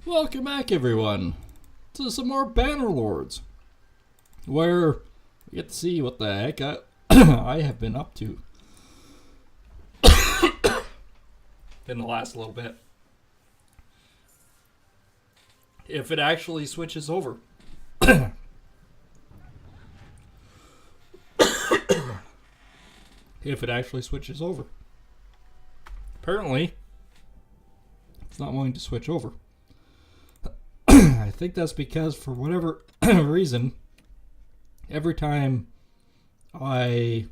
Welcome back, everyone, to some more Bannerlords, where we get to see what the heck I have been up to in the last little bit. If it actually switches over. If it actually switches over. Apparently, it's not wanting to switch over. I think that's because, for whatever reason, every time I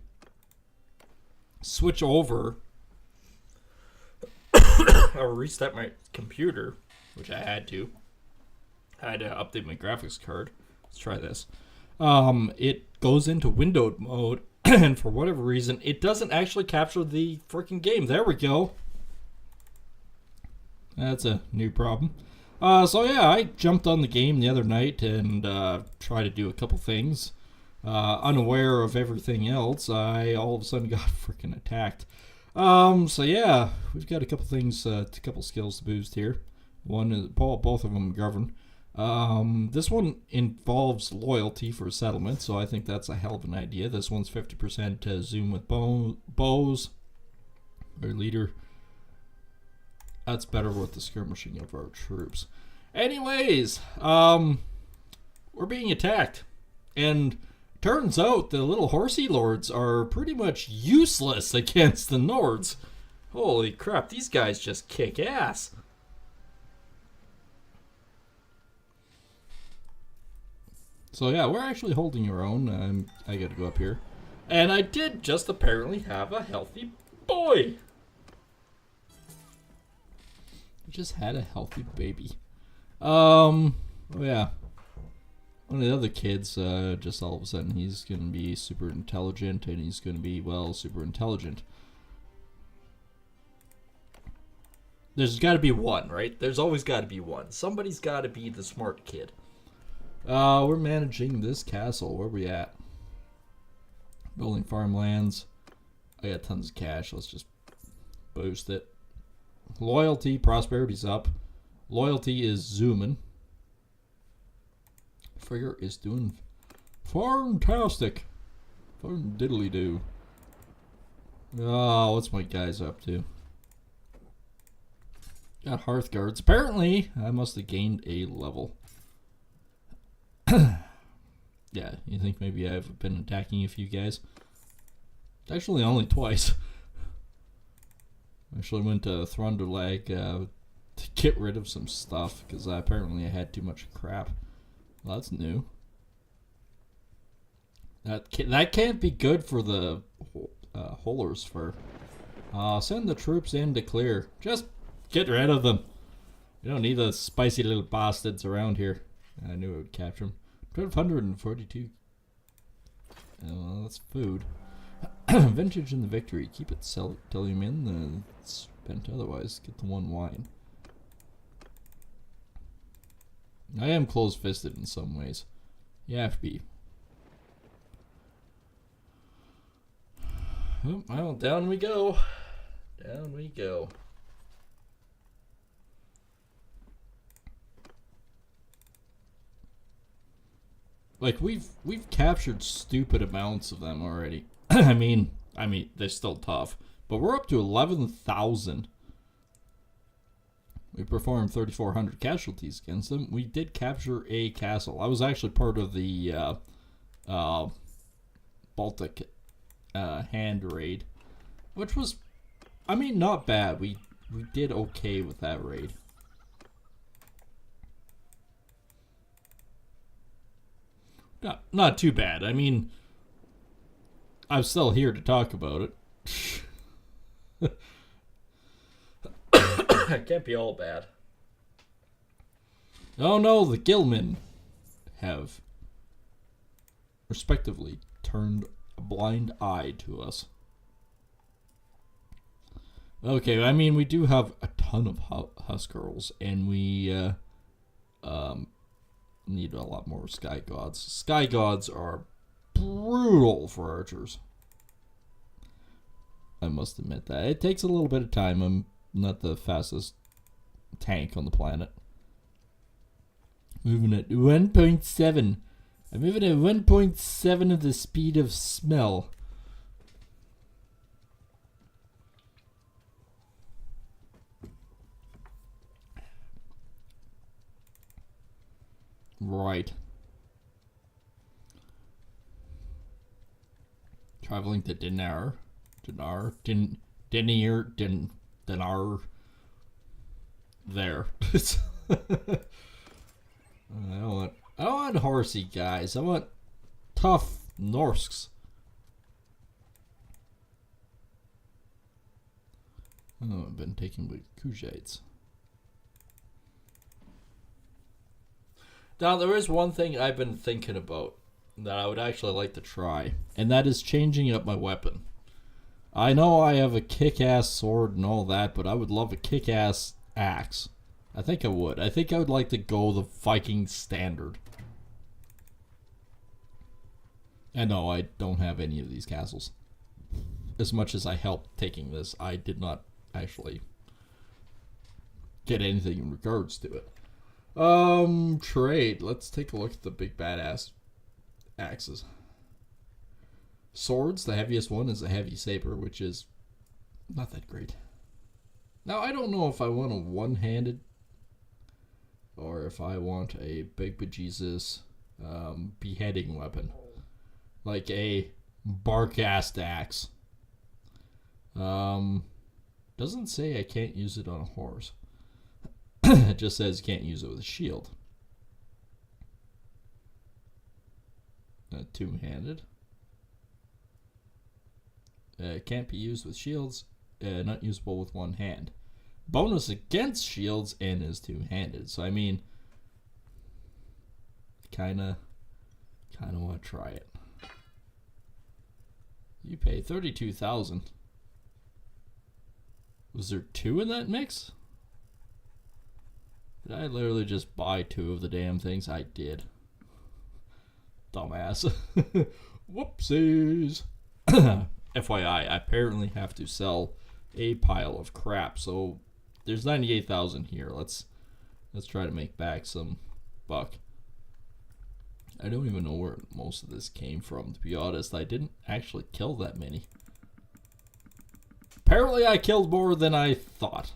switch over or reset my computer, which I had to update my graphics card. Let's try this. It goes into windowed mode, and for whatever reason, it doesn't actually capture the freaking game. There we go. That's a new problem. So yeah, I jumped on the game the other night and tried to do a couple things. Unaware of everything else, I all of a sudden got freaking attacked. So yeah, we've got a couple things, a couple skills to boost here. One is both of them govern. This one involves loyalty for settlement, so I think that's a hell of an idea. This one's 50% zoom with bows. Our leader. That's better with the skirmishing of our troops. Anyways, we're being attacked. And turns out the little horsey lords are pretty much useless against the Nords. Holy crap, these guys just kick ass. So yeah, we're actually holding our own. I gotta go up here. And I did just apparently have a healthy boy. Just had a healthy baby. Oh yeah. One of the other kids, just all of a sudden he's gonna be super intelligent, and he's gonna be, well, super intelligent. There's gotta be one, right? There's always gotta be one. Somebody's gotta be the smart kid. We're managing this castle. Where we at? Building farmlands. I got tons of cash. Let's just boost it. Loyalty, prosperity's up. Loyalty is zooming. Frigger is doing fantastic. Farm diddly do. Oh, what's my guys up to? Got hearth guards. Apparently, I must have gained a level. Yeah, you think maybe I've been attacking a few guys? Actually, only twice. Actually went to Thronderlag to get rid of some stuff, because apparently I had too much crap. Well, that's new. That can't be good for the Holers for. Send the troops in to clear. Just get rid of them. You don't need those spicy little bastards around here. I knew I would capture them. 1,242. Well, that's food. Vintage in the victory. Keep it, sell it till you in. Spent otherwise. Get the one wine. I am close-fisted in some ways. You have to be. Oh, well, down we go. Down we go. Like, we've captured stupid amounts of them already. I mean, they're still tough. But we're up to 11,000. We performed 3,400 casualties against them. We did capture a castle. I was actually part of the Baltic hand raid. Which was, I mean, not bad. We did okay with that raid. Not too bad. I mean, I'm still here to talk about it. It can't be all bad. Oh no, the Gilmen have respectively turned a blind eye to us. Okay, I mean, we do have a ton of Huskarls, and we need a lot more Sky Gods. Sky Gods are brutal for archers. I must admit that. It takes a little bit of time. I'm not the fastest tank on the planet. Moving at 1.7. I'm moving at 1.7 of the speed of smell. Right. Traveling to Dinar. There. I don't want horsey guys. I want tough Norsks. Oh, I've been taken with Kujates. Now, there is one thing I've been thinking about that I would actually like to try, and that is changing up my weapon. I know I have a kick-ass sword and all that, but I would love a kick-ass axe. I think I would. I think I would like to go the Viking standard. And no, I don't have any of these castles. As much as I helped taking this, I did not actually get anything in regards to it. Trade. Let's take a look at the big badass axes. Swords, the heaviest one is a heavy saber, which is not that great. Now, I don't know if I want a one-handed or if I want a big bejesus beheading weapon. Like a bark-ass axe. Doesn't say I can't use it on a horse. It just says you can't use it with a shield. Two-handed. Can't be used with shields. Not usable with one hand. Bonus against shields and is two-handed. So I mean, kinda want to try it. You pay 32,000. Was there two in that mix? Did I literally just buy two of the damn things? I did. Dumbass. Whoopsies. FYI, I apparently have to sell a pile of crap. So there's 98,000 here. Let's try to make back some buck. I don't even know where most of this came from, to be honest. I didn't actually kill that many. Apparently I killed more than I thought.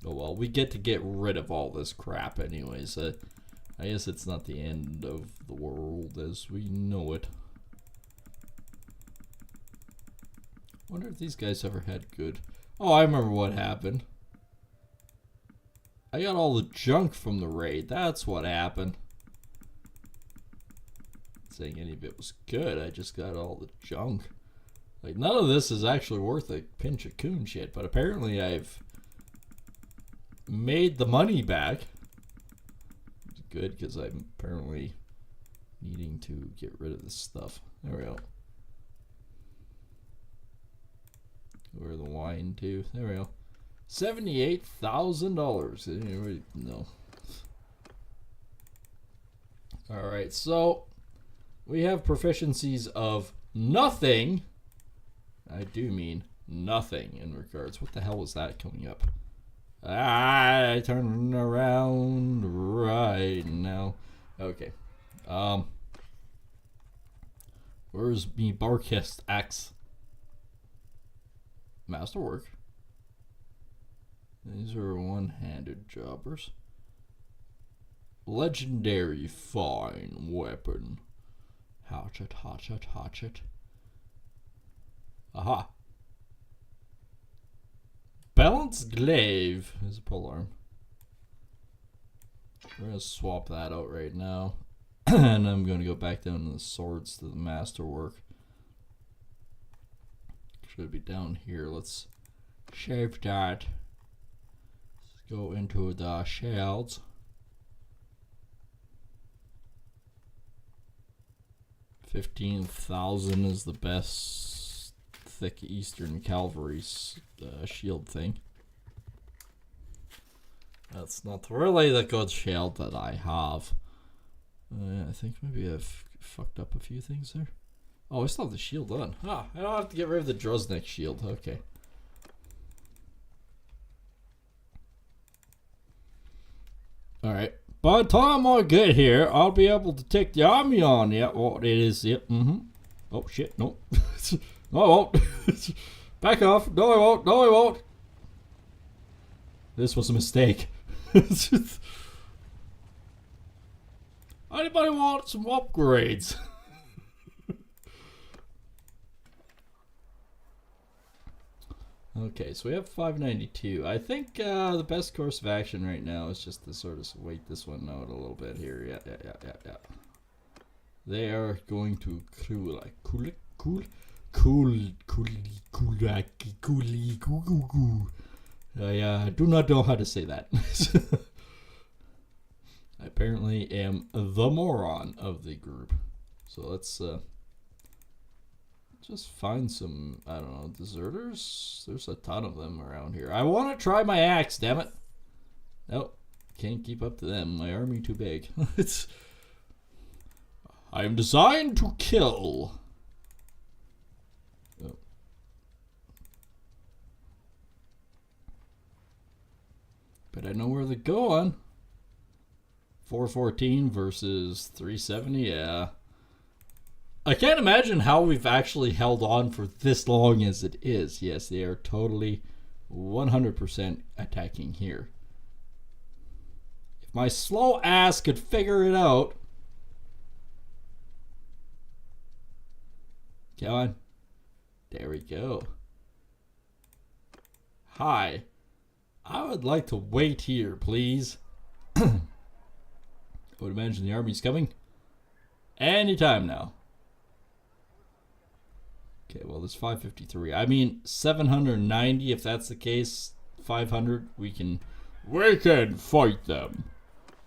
Oh well, we get to get rid of all this crap anyways. I guess it's not the end of the world as we know it. Wonder if these guys ever had good... Oh, I remember what happened. I got all the junk from the raid. That's what happened. Not saying any of it was good. I just got all the junk. Like, none of this is actually worth a pinch of coon shit, but apparently I've made the money back. It's good, because I'm apparently needing to get rid of this stuff. There we go. Where the wine to? There we go. $78,000. No. Alright, so we have proficiencies of nothing. I do mean nothing in regards. What the hell was that coming up? I turn around right now. Okay. Where's me Barkest axe? Masterwork. These are one-handed jobbers. Legendary fine weapon. Hatchet, hatchet, hatchet. Aha. Balanced glaive is a polearm. We're gonna swap that out right now. And I'm gonna go back down to the swords to the masterwork. Should be down here. Let's shave that. Let's go into the shields. $15,000 is the best thick Eastern Cavalry shield thing. That's not really the good shield that I have. I think maybe I've fucked up a few things there. Oh, I still have the shield on. Ah, I don't have to get rid of the Droznek shield. Okay. Alright. By the time I get here, I'll be able to take the army on. Yeah, well, it is. Yep. Oh, shit. No. No, I won't. Back off. No, I won't. No, I won't. This was a mistake. Anybody want some upgrades? Okay, so we have 592. I think the best course of action right now is just to sort of wait this one out a little bit here. Yeah. They are going to cool. I do not know how to say that. I apparently am the moron of the group. So let's just find some, I don't know, deserters? There's a ton of them around here. I want to try my axe, damn it. Nope, can't keep up to them. My army too big. I am designed to kill. Oh. But I know where they're going. 414 versus 370, yeah. I can't imagine how we've actually held on for this long as it is. Yes, they are totally 100% attacking here. If my slow ass could figure it out. Come on. There we go. Hi. I would like to wait here, please. I would imagine the army's coming anytime now. Okay, well, there's 553. I mean, 790, if that's the case. 500, we can fight them.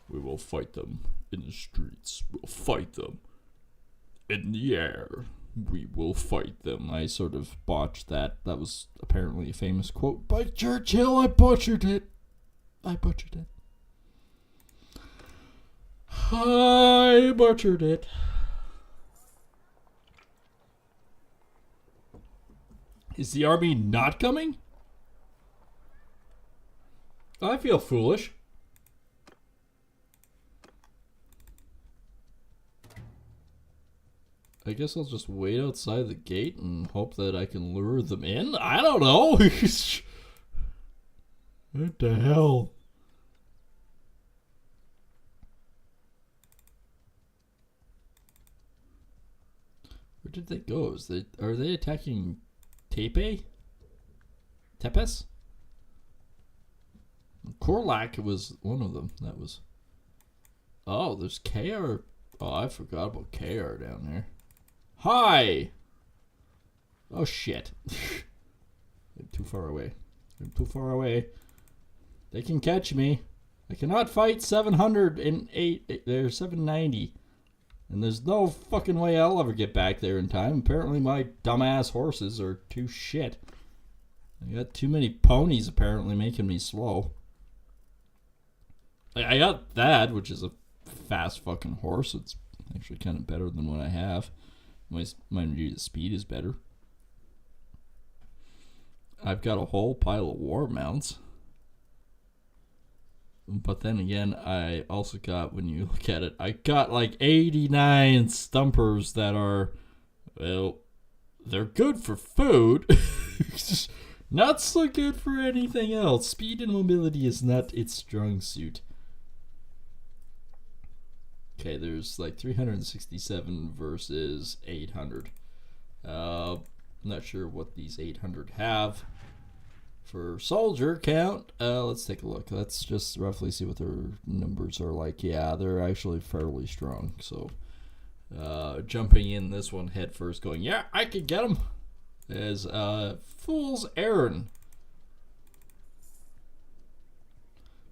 We will fight them in the streets. We'll fight them in the air. We will fight them. I sort of botched that. That was apparently a famous quote by Churchill. I butchered it. I butchered it. Is the army not coming? I feel foolish. I guess I'll just wait outside the gate and hope that I can lure them in? I don't know. What the hell? Where did they go? Are they attacking Tepes? Korlak was one of them. That was. Oh, there's KR. Oh, I forgot about KR down there. Hi! Oh, shit. I'm too far away. They can catch me. I cannot fight 708. There's 790. And there's no fucking way I'll ever get back there in time. Apparently my dumbass horses are too shit. I got too many ponies apparently making me slow. I got that, which is a fast fucking horse. It's actually kind of better than what I have. Mind you, the speed is better. I've got a whole pile of war mounts. But then again, I also got, when you look at it, I got like 89 stumpers that are, well, they're good for food. Not so good for anything else. Speed and mobility is not its strong suit. Okay, there's like 367 versus 800. I'm not sure what these 800 have. For soldier count, let's take a look. Let's just roughly see what their numbers are like. Yeah, they're actually fairly strong. So, jumping in this one head first, going, yeah, I could get them. As fool's errand.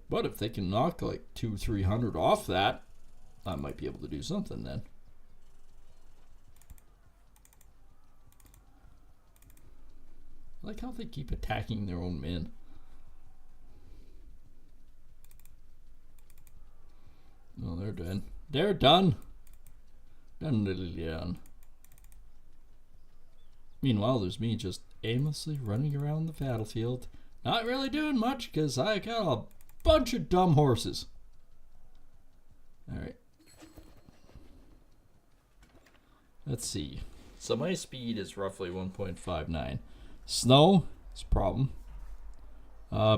But if they can knock like 200-300 off that, I might be able to do something then. I like how they keep attacking their own men. No, they're done. They're done. Done. Meanwhile, there's me just aimlessly running around the battlefield, not really doing much because I got a bunch of dumb horses. Alright. Let's see. So my speed is roughly 1.59. Snow is a problem.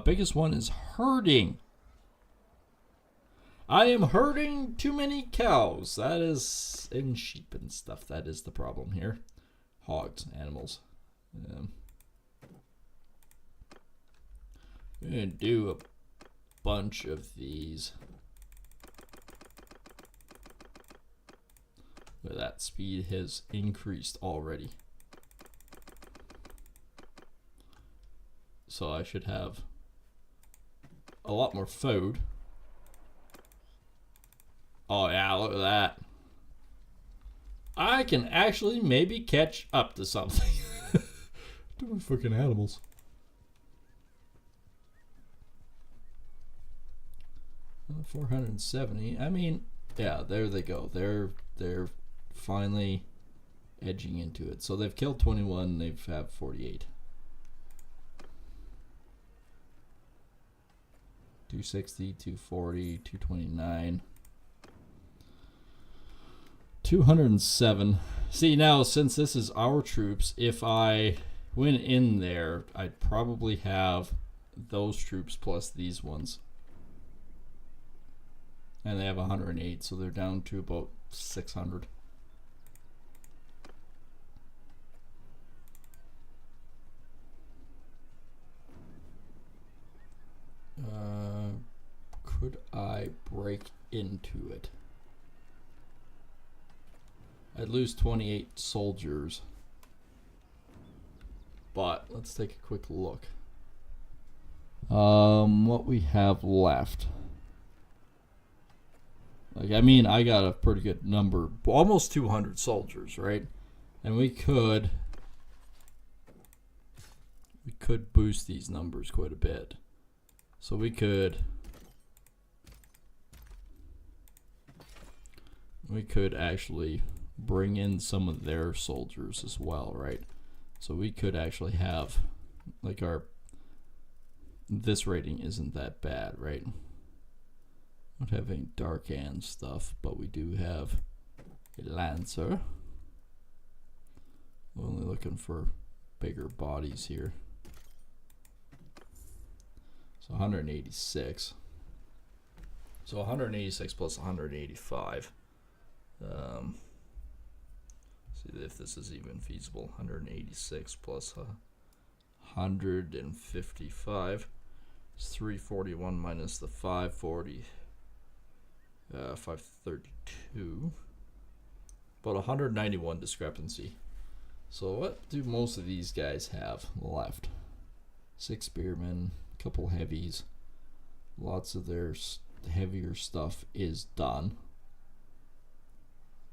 Biggest one is herding. I am herding too many cows. That is, and sheep and stuff. That is the problem here. Hogs, animals. I'm gonna do a bunch of these. But that speed has increased already. So I should have a lot more food. Oh yeah, look at that. I can actually maybe catch up to something. To my fucking animals. Oh, 470. I mean, yeah, there they go. They're finally edging into it. So they've killed 21, they've had 48. 260, 240, 229. 207. See, now since this is our troops, if I went in there, I'd probably have those troops plus these ones. And they have 108, so they're down to about 600. Could I break into it? I'd lose 28 soldiers. But let's take a quick look. What we have left. Like, I mean, I got a pretty good number, almost 200 soldiers, right? And we could boost these numbers quite a bit. So we could actually bring in some of their soldiers as well, right? So we could actually have, like, this rating isn't that bad, right? Don't have any dark hand stuff, but we do have a lancer. We're only looking for bigger bodies here. So 186. So 186 plus 185. See if this is even feasible. 186 plus 155 is 341 minus the 540. 532. About 191 discrepancy. So what do most of these guys have left? 6 spearmen, a couple heavies. Lots of their heavier stuff is done.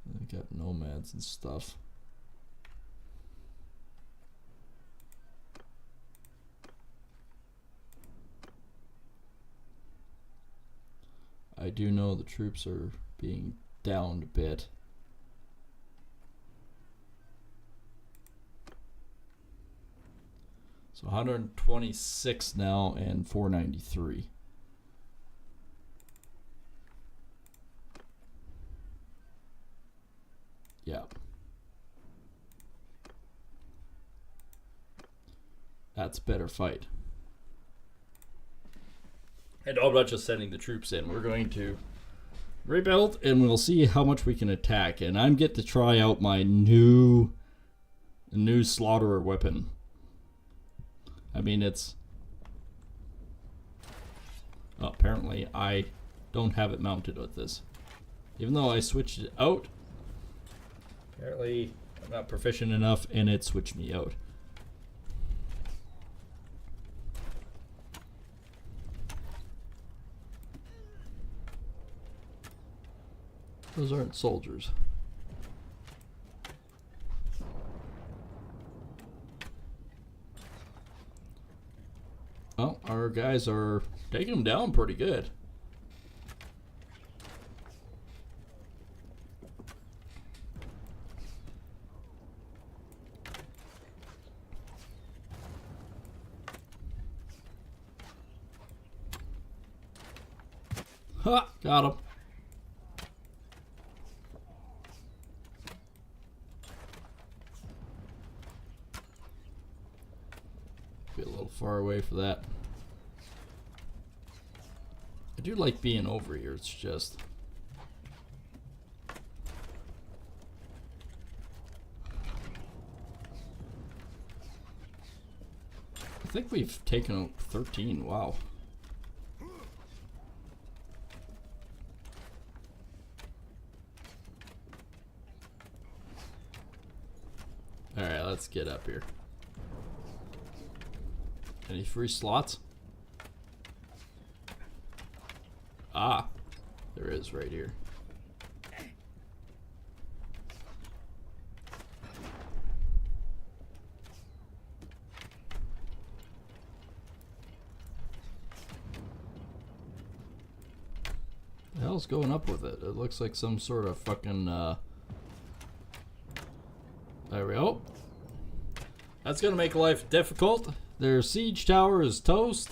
They got nomads and stuff. I do know the troops are being downed a bit. So 126 now and 493. Yeah. That's a better fight. And I'm not just sending the troops in. We're going to rebuild and we'll see how much we can attack. And I'm get to try out my new slaughterer weapon. I mean, it's... Oh, apparently I don't have it mounted with this. Even though I switched it out. Apparently I'm not proficient enough and it switched me out. Those aren't soldiers. Well, our guys are taking them down pretty good. Ha! Got him. far away for that. I do like being over here, it's just... I think we've taken out 13, wow. Alright, let's get up here. Any free slots? Ah, there is right here. The hell's going up with it? It looks like some sort of fucking, there we go. That's gonna make life difficult. Their siege tower is toast.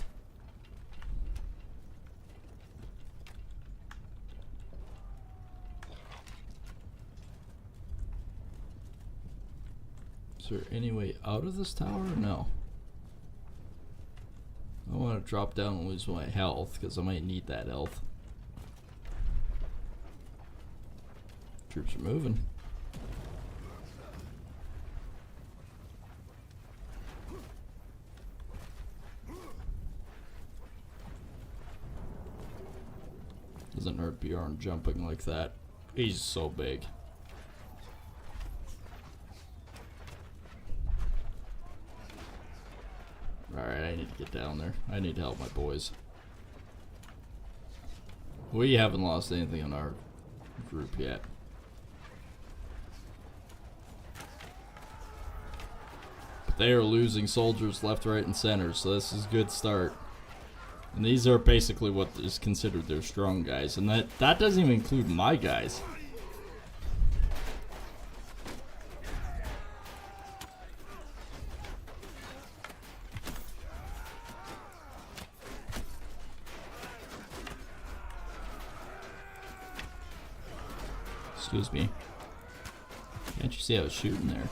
Is there any way out of this tower? No. I want to drop down and lose my health because I might need that health. Troops are moving. Doesn't hurt Bjorn jumping like that. He's so big. Alright, I need to get down there. I need to help my boys. We haven't lost anything in our group yet. But they are losing soldiers left, right, and center, so this is a good start. And these are basically what is considered their strong guys. And that doesn't even include my guys. Excuse me. Can't you see I was shooting there?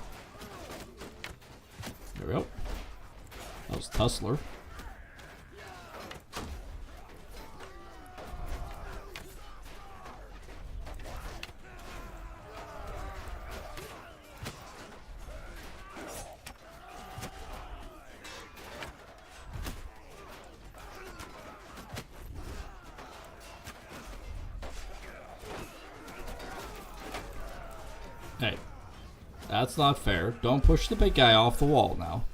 There we go. That was Tussler. Hey, that's not fair. Don't push the big guy off the wall now.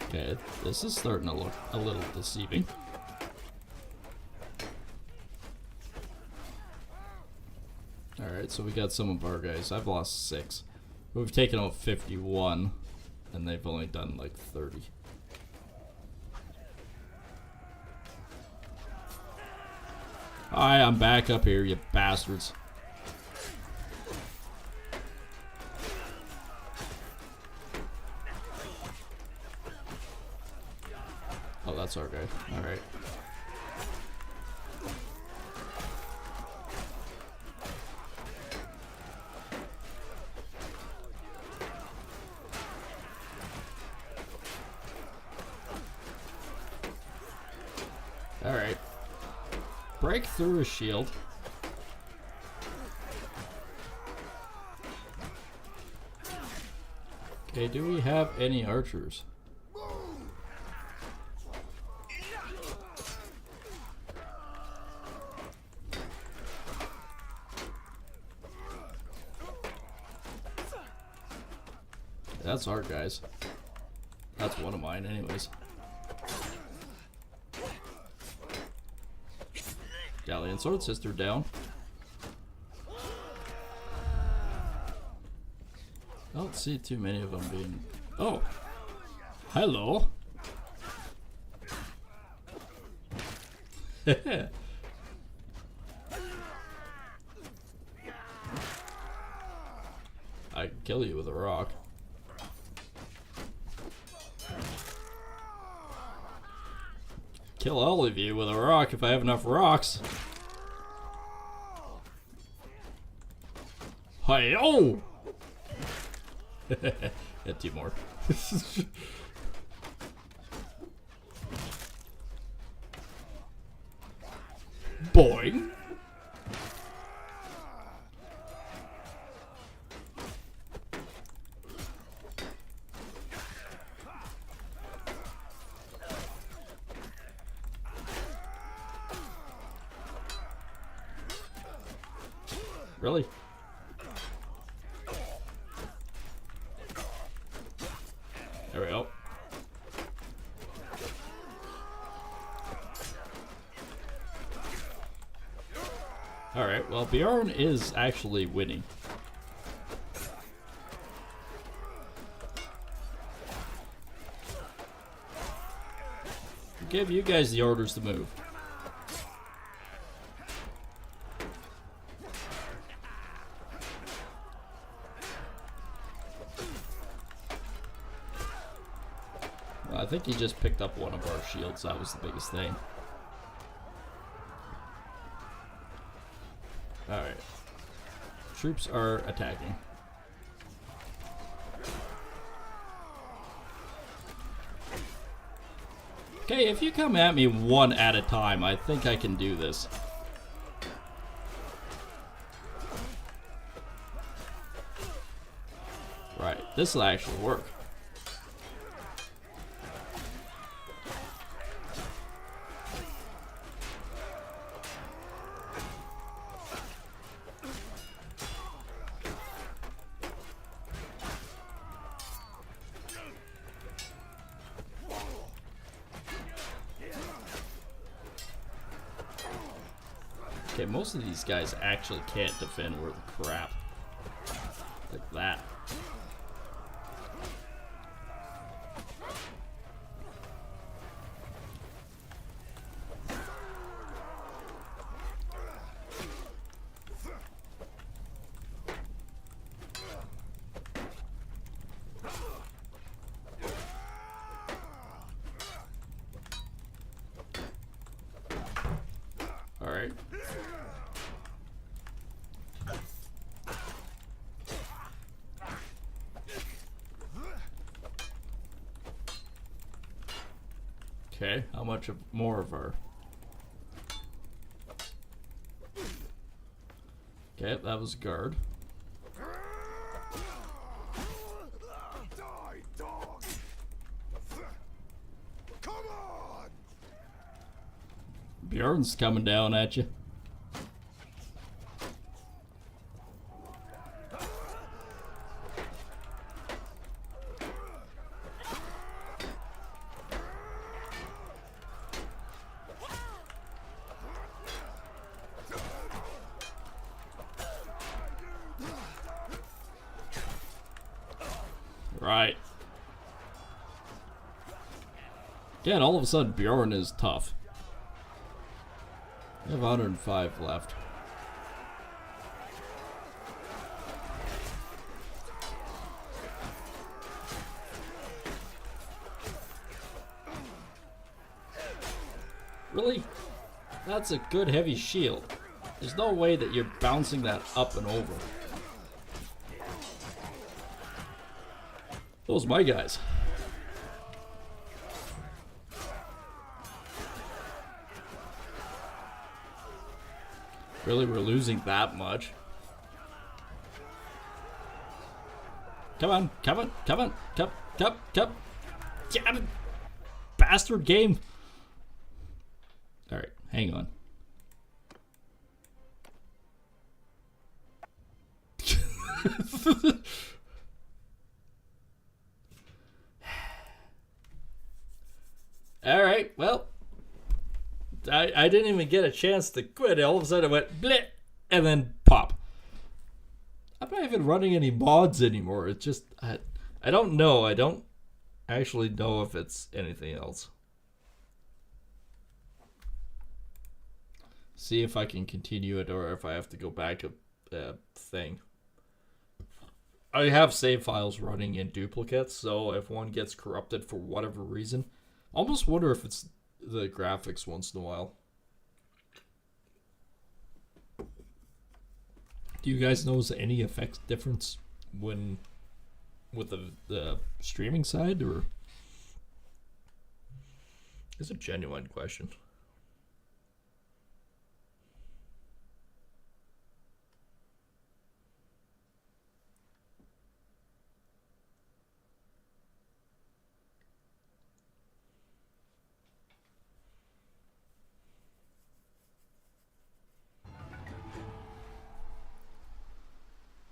Okay, this is starting to look a little deceiving. Alright, so we got some of our guys. I've lost 6. We've taken out 51, and they've only done like 30. Hi, I'm back up here, you bastards. Oh, that's our guy. Alright. Alright. Break through his shield. Okay, do we have any archers? That's our guys. That's one of mine anyways. Galleon Sword Sister down. I don't see too many of them being... Oh! Hello! I can kill you with a rock. kill all of you with a rock if I have enough rocks. Hi-oh! Got 2 more. Boing. Really? There we go. Alright, well, Bjorn is actually winning. I gave you guys the orders to move. I think he just picked up one of our shields. That was the biggest thing. Alright. Troops are attacking. Okay, if you come at me one at a time, I think I can do this. Right, this will actually work. Okay, most of these guys actually can't defend worth of crap. Like that. All right. Okay, how much more of our... Okay, that was guard. Die, dog. Come on. Bjorn's coming down at you. Right. Again, all of a sudden Bjorn is tough. We have 105 left. Really? That's a good heavy shield. There's no way that you're bouncing that up and over. Those are my guys. Really, we're losing that much? Come on, come on, come on, come. Damn it. Bastard game. Alright, hang on. Alright, well, I didn't even get a chance to quit. All of a sudden it went bleh, and then pop. I'm not even running any mods anymore. It's just, I don't know. I don't actually know if it's anything else. See if I can continue it or if I have to go back to the thing. I have save files running in duplicates, so if one gets corrupted for whatever reason, I almost wonder if it's the graphics once in a while. Do you guys notice any effects difference when with the streaming side, or it's a genuine question?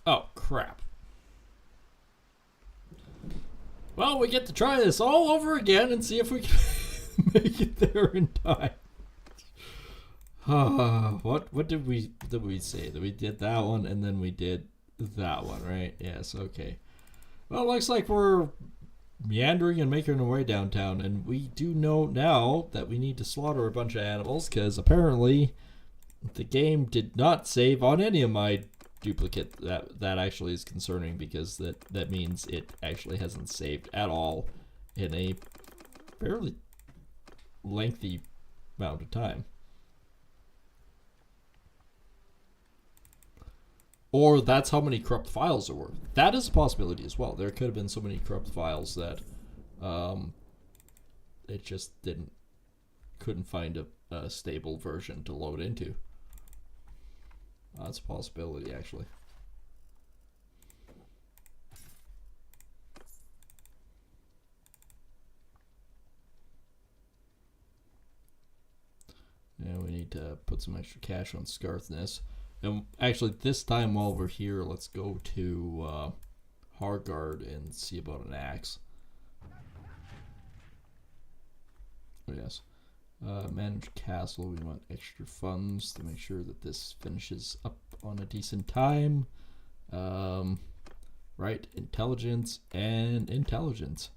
Oh, crap. Well, we get to try this all over again and see if we can make it there in time. What did we say? That we did that one and then we did that one, right? Yes, okay. Well, it looks like we're meandering and making our way downtown, and we do know now that we need to slaughter a bunch of animals because apparently the game did not save on any of my duplicate. That actually is concerning because that means it actually hasn't saved at all in a fairly lengthy amount of time. Or that's how many corrupt files there were. That is a possibility as well. There could have been so many corrupt files that it just couldn't find a stable version to load into. That's a possibility, actually. Yeah, we need to put some extra cash on Scarthness. And actually, this time while we're here, let's go to Hargard and see about an axe. Oh, yes. Manage castle. We want extra funds to make sure that this finishes up on a decent time. Right, intelligence and intelligence.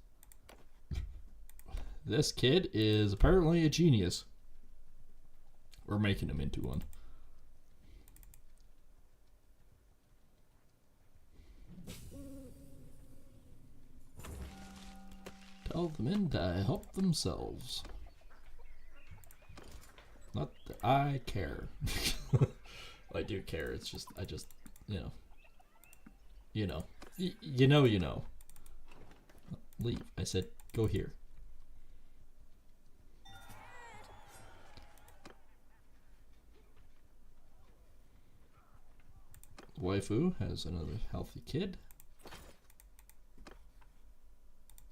This kid is apparently a genius. We're making him into one. Tell the men to help themselves. Not that I care. Well, I do care. It's just, you know. You know. Leave. I said, go here. Waifu has another healthy kid.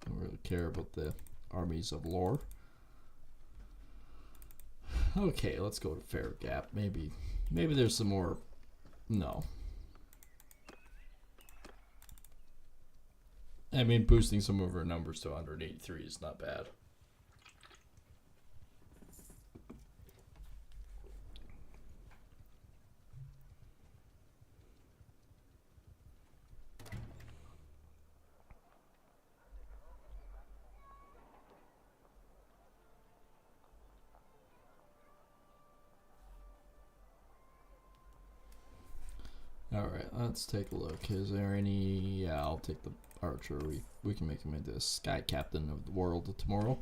Don't really care about the armies of lore. Okay, let's go to Fair Gap. Maybe there's some more. No. I mean, boosting some of our numbers to 183 is not bad. Alright, let's take a look. Is there any... Yeah, I'll take the archer. We can make him into a sky captain of the world tomorrow.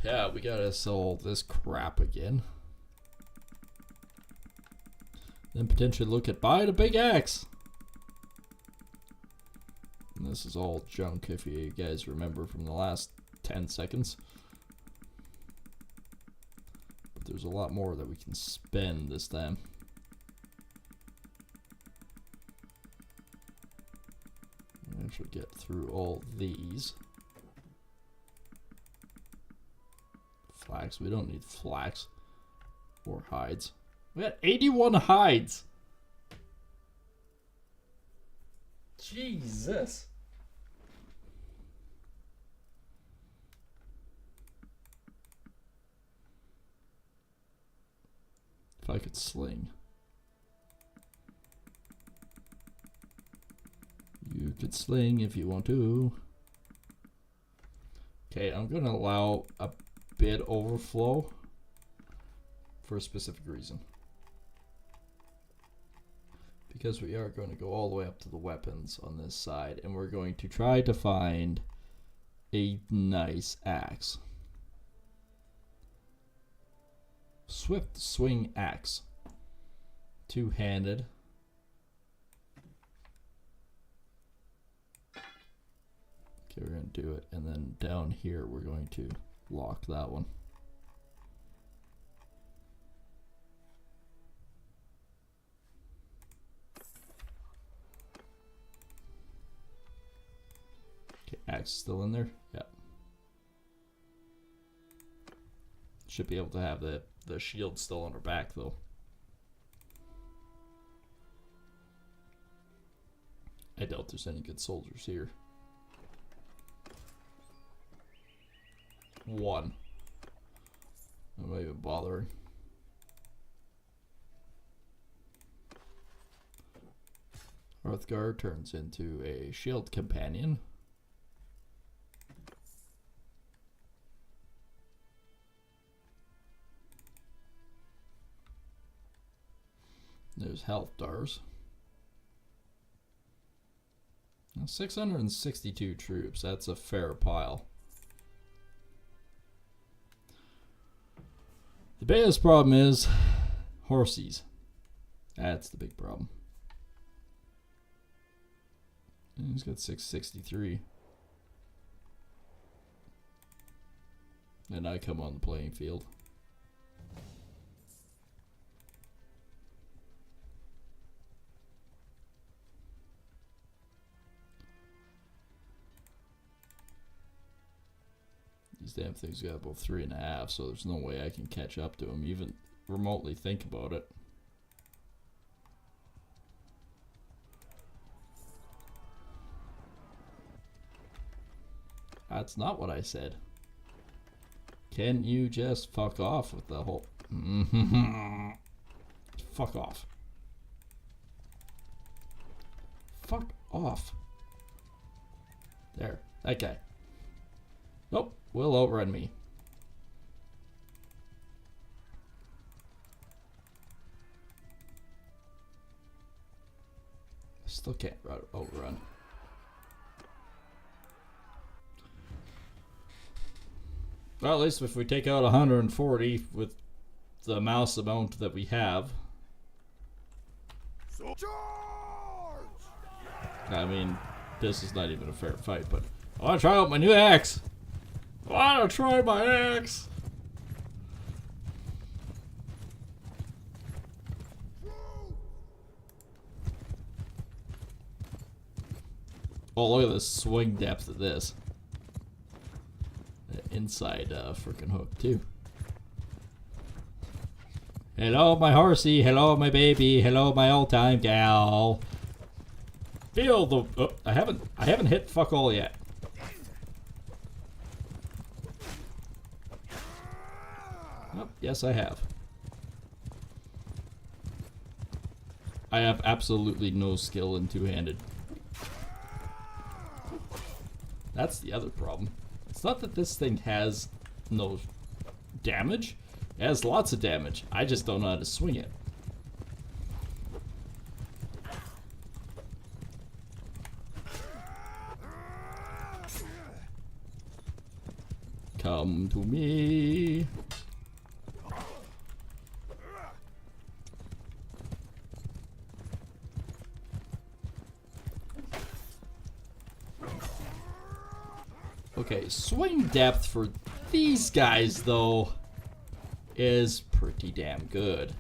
Yeah, we gotta sell this crap again. Then potentially look at buying a big axe. And this is all junk if you guys remember from the last 10 seconds. But there's a lot more that we can spend this time. Actually get through all these. Flax, we don't need flax or hides. We got 81 hides. Jesus. If I could sling. You could sling if you want to. Okay, I'm going to allow a bit overflow for a specific reason. Because we are going to go all the way up to the weapons on this side, and we're going to try to find a nice axe. Swift swing axe. Two-handed. Okay, we're going to do it. And then down here, we're going to lock that one. Okay, axe still in there? Yeah. Should be able to have the shield still on her back, though. I doubt there's any good soldiers here. One. I'm not even bothering. Hearthguard turns into a shield companion. There's health dars. 662 troops. That's a fair pile. The biggest problem is Horsies. That's the big problem. And he's got 663. And I come on the playing field. These damn things got about 3.5, so there's no way I can catch up to them, even remotely think about it. That's not what I said. Can you just fuck off with the whole... Fuck off. Fuck off. There, that guy. Nope. Will outrun me. I still can't outrun. Well, at least if we take out 140 with the mouse amount that we have. So charge! I mean, this is not even a fair fight, but I want to try out my new axe. I want to try my axe. Oh, look at the swing depth of this. The inside freaking hook, too. Hello, my horsey. Hello, my baby. Hello, my old-time gal. Feel the... Oh, I haven't hit fuck all yet. Oh, yes, I have. I have absolutely no skill in two-handed. That's the other problem. It's not that this thing has no damage. It has lots of damage. I just don't know how to swing it. Come to me. Okay, swing depth for these guys, though, is pretty damn good.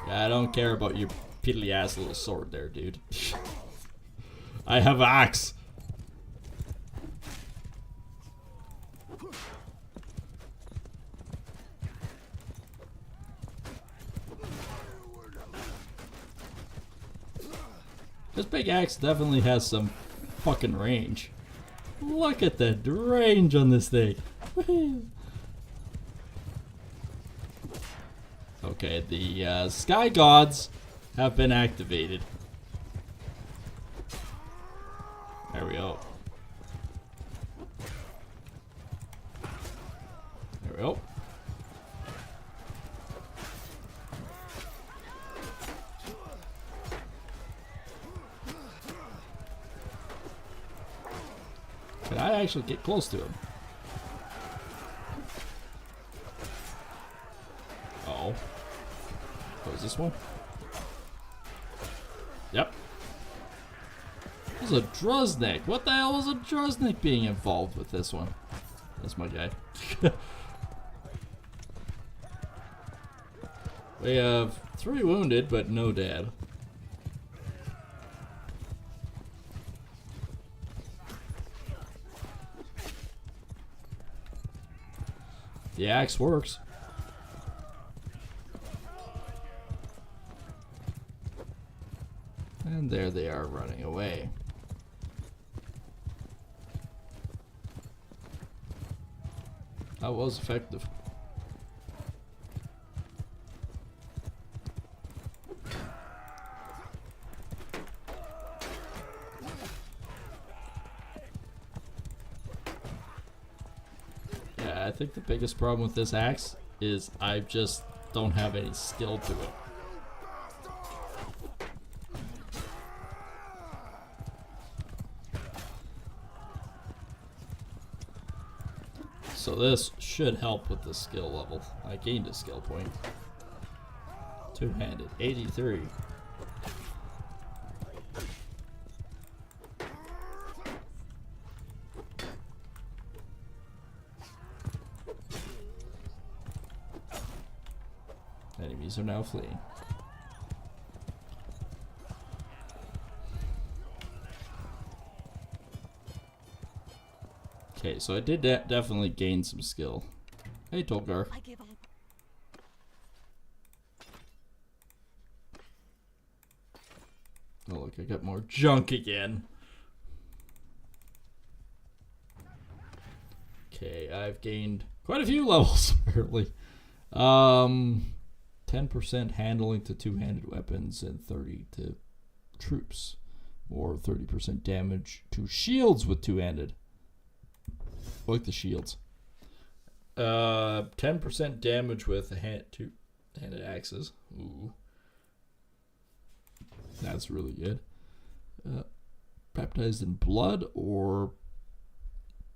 Yeah, I don't care about your piddly ass little sword there, dude. I have an axe. This big axe definitely has some fucking range. Look at the range on this thing. Okay, the sky gods have been activated. There we go. There we go. Can I actually get close to him. Oh. What was this one? Yep. There's a Druznik. What the hell was a Druznik being involved with this one? That's my guy. We have 3 wounded, but no dead. The axe works. And there they are running away. That was effective. Yeah, I think the biggest problem with this axe is I just don't have any skill to it. So this should help with the skill level. I gained a skill point. Two-handed, 83. Enemies are now fleeing. Okay, so I did definitely gain some skill. Hey, Tolgar. I give up. Oh, look, I got more junk again. Okay, I've gained quite a few levels, apparently. 10% handling to two-handed weapons and 30 to troops. Or 30% damage to shields with two-handed. I like the shields. 10% damage with two-handed axes. Ooh. That's really good. Baptized in blood or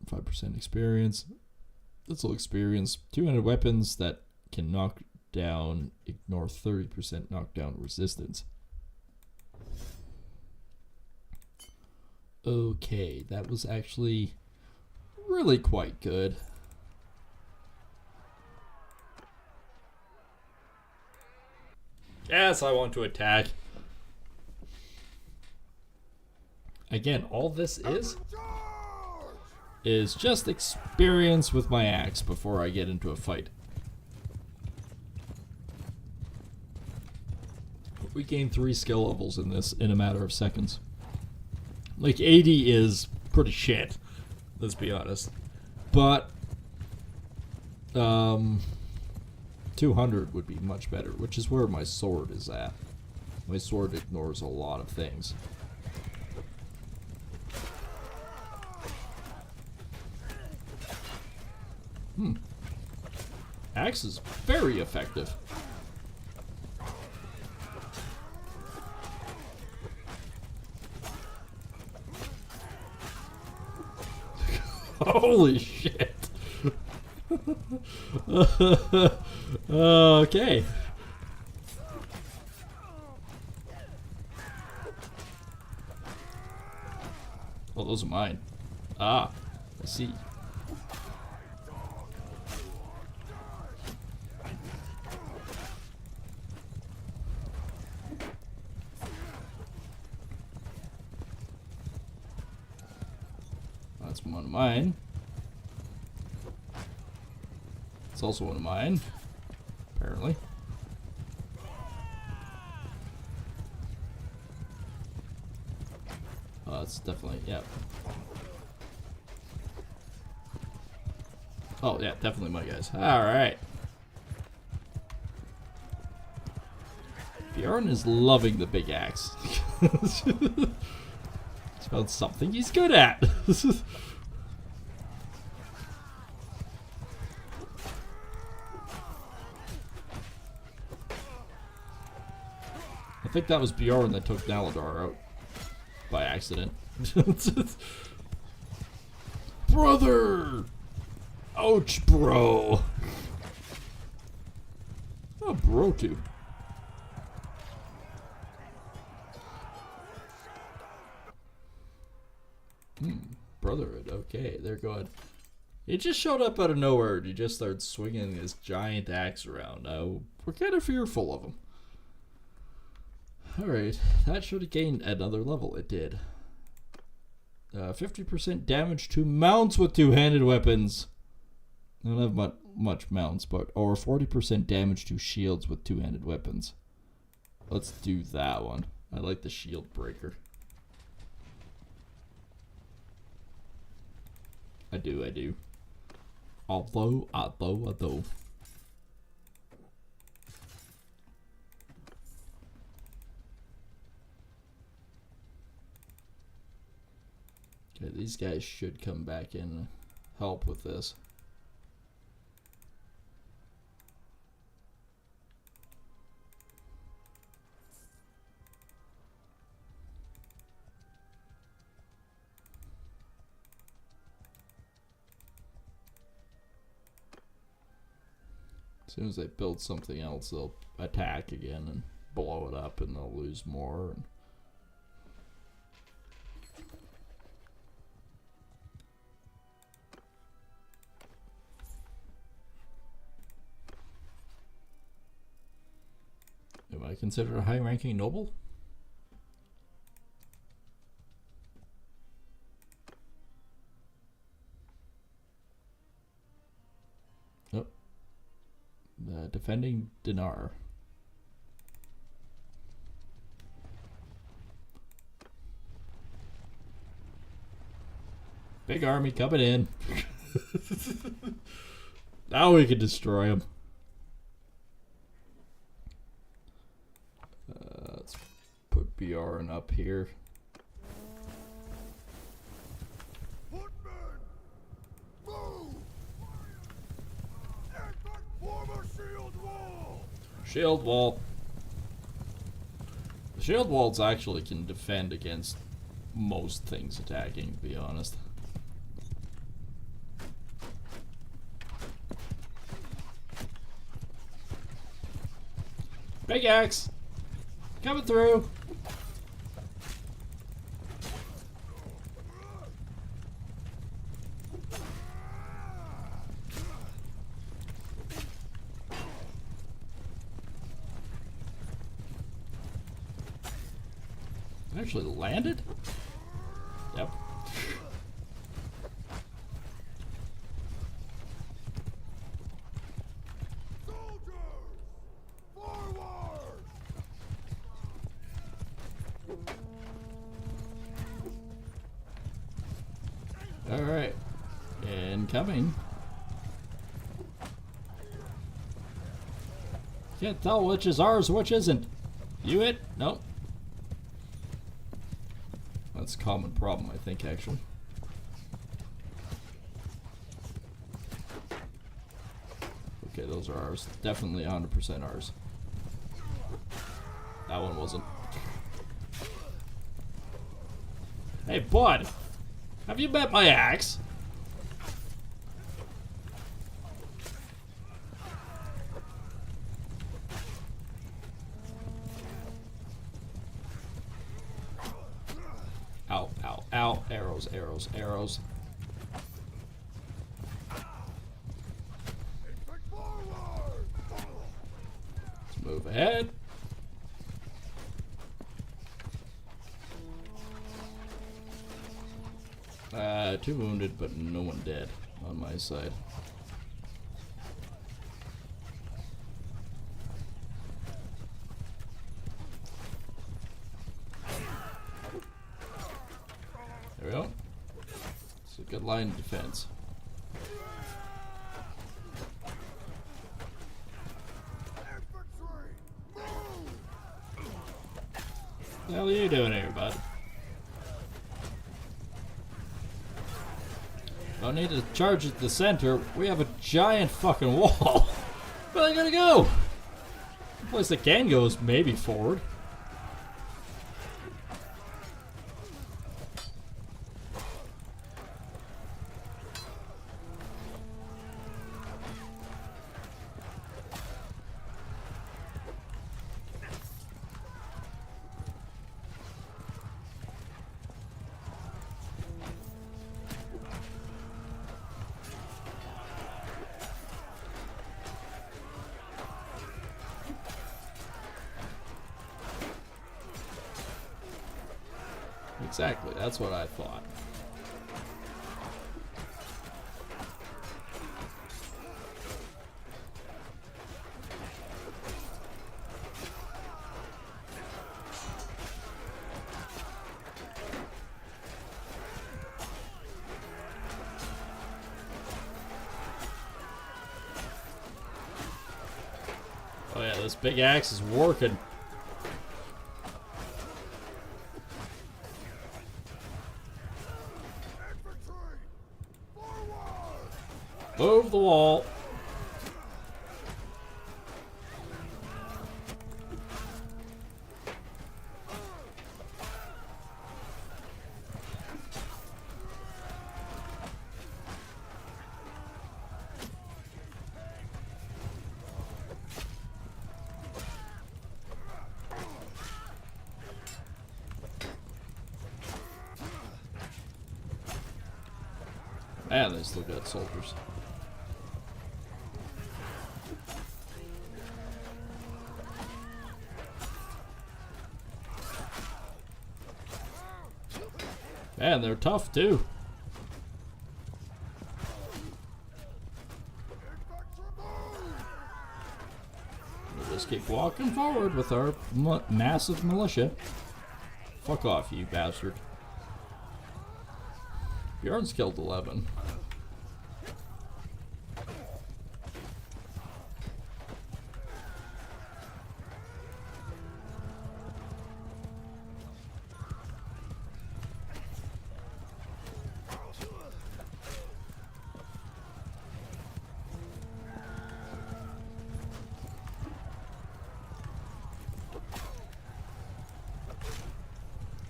5% experience. That's all experience. Two-handed weapons that can knock down, ignore 30% knockdown resistance. Okay, that was actually really quite good. Yes, I want to attack. Again, all this is just experience with my axe before I get into a fight. We gained 3 skill levels in this in a matter of seconds. Like 80 is pretty shit, let's be honest. But 200 would be much better, which is where my sword is at. My sword ignores a lot of things. Axe is very effective. Holy shit. Okay. Oh, those are mine. Ah, I see. That's one of mine. It's also one of mine, apparently. Oh, it's definitely, yeah. Oh, yeah, definitely my guys. Alright. Bjorn is loving the big axe. He's found something he's good at. I think that was Bjorn that took Naladar out by accident. Brother! Ouch, bro. Oh, bro, too. Brotherhood. Okay, they're going. He just showed up out of nowhere. He just started swinging his giant axe around. Now, we're kind of fearful of him. Alright, that should have gained another level. It did. 50% damage to mounts with two-handed weapons. I don't have much mounts, but over 40% damage to shields with two-handed weapons. Let's do that one. I like the shield breaker. I do. Although. Okay, these guys should come back in and help with this. As soon as they build something else, they'll attack again and blow it up, and they'll lose more. And am I considered a high-ranking noble? Nope. Defending Dinar. Big army coming in. Now we can destroy them. Let's put Bjorn up here. Footmen! Move! Form a shield wall! Shield wall. The shield walls actually can defend against most things attacking, to be honest. Big axe! Coming through! Actually landed? Yep. Alright. Incoming. Can't tell which is ours, which isn't. You it? Nope. That's a common problem, I think, actually. Okay, those are ours. Definitely 100% ours. That one wasn't. Hey, bud! Have you met my axe? Ow, ow, ow. Arrows, arrows, arrows. Let's move ahead. Two wounded, but no one dead on my side. There we go. It's a good line of defense. What the hell are you doing here, bud? Don't need to charge at the center. We have a giant fucking wall. Where are they gonna go? The place that can go is maybe forward. Exactly, that's what I thought. Oh yeah, this big axe is working. Infantry! Forward! Move the wall. Man, they still got soldiers. Man, they're tough too. We'll just keep walking forward with our massive militia. Fuck off, you bastard. Bjorn's killed 11.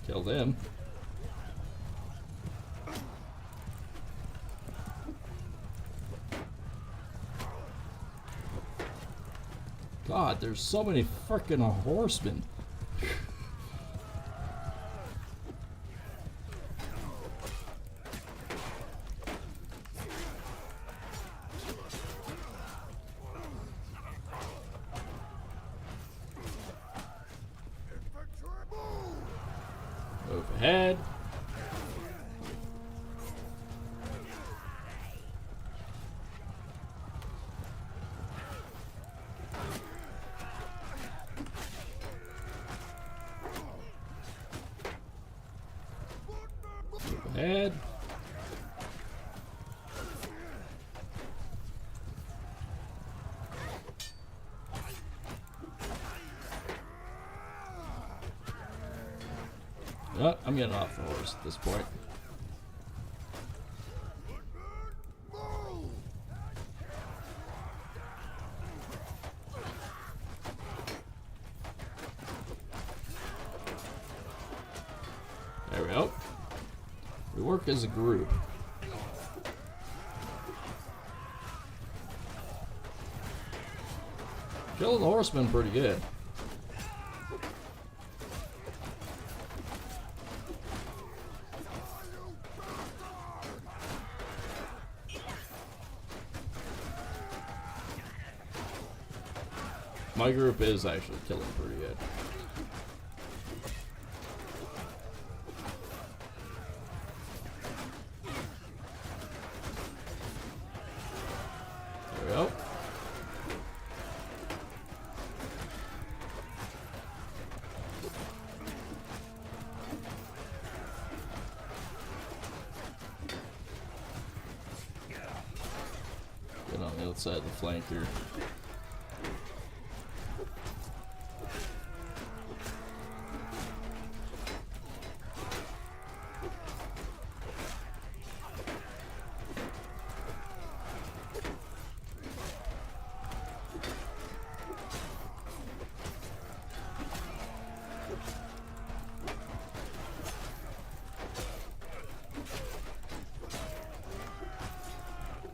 Killed him. God, there's so many frickin' horsemen. Infantry move! Move ahead. Move ahead. Oh, I'm getting off the horse at this point. Move! There we go. We work as a group. Killing the horsemen pretty good. My group is actually killing pretty good. There we go. Get on the outside of the flank here.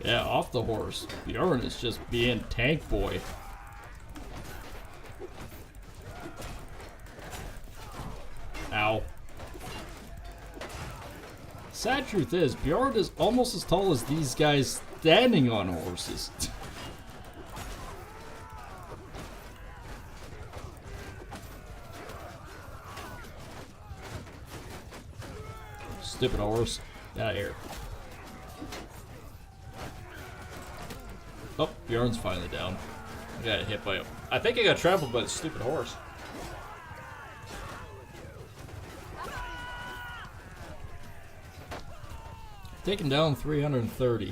Yeah, off the horse. Bjorn is just being tank boy. Ow. Sad truth is, Bjorn is almost as tall as these guys standing on horses. Stupid horse. Get out of here. Oh, Bjorn's finally down. I got hit by him. I think I got trampled by the stupid horse. Taking down 330.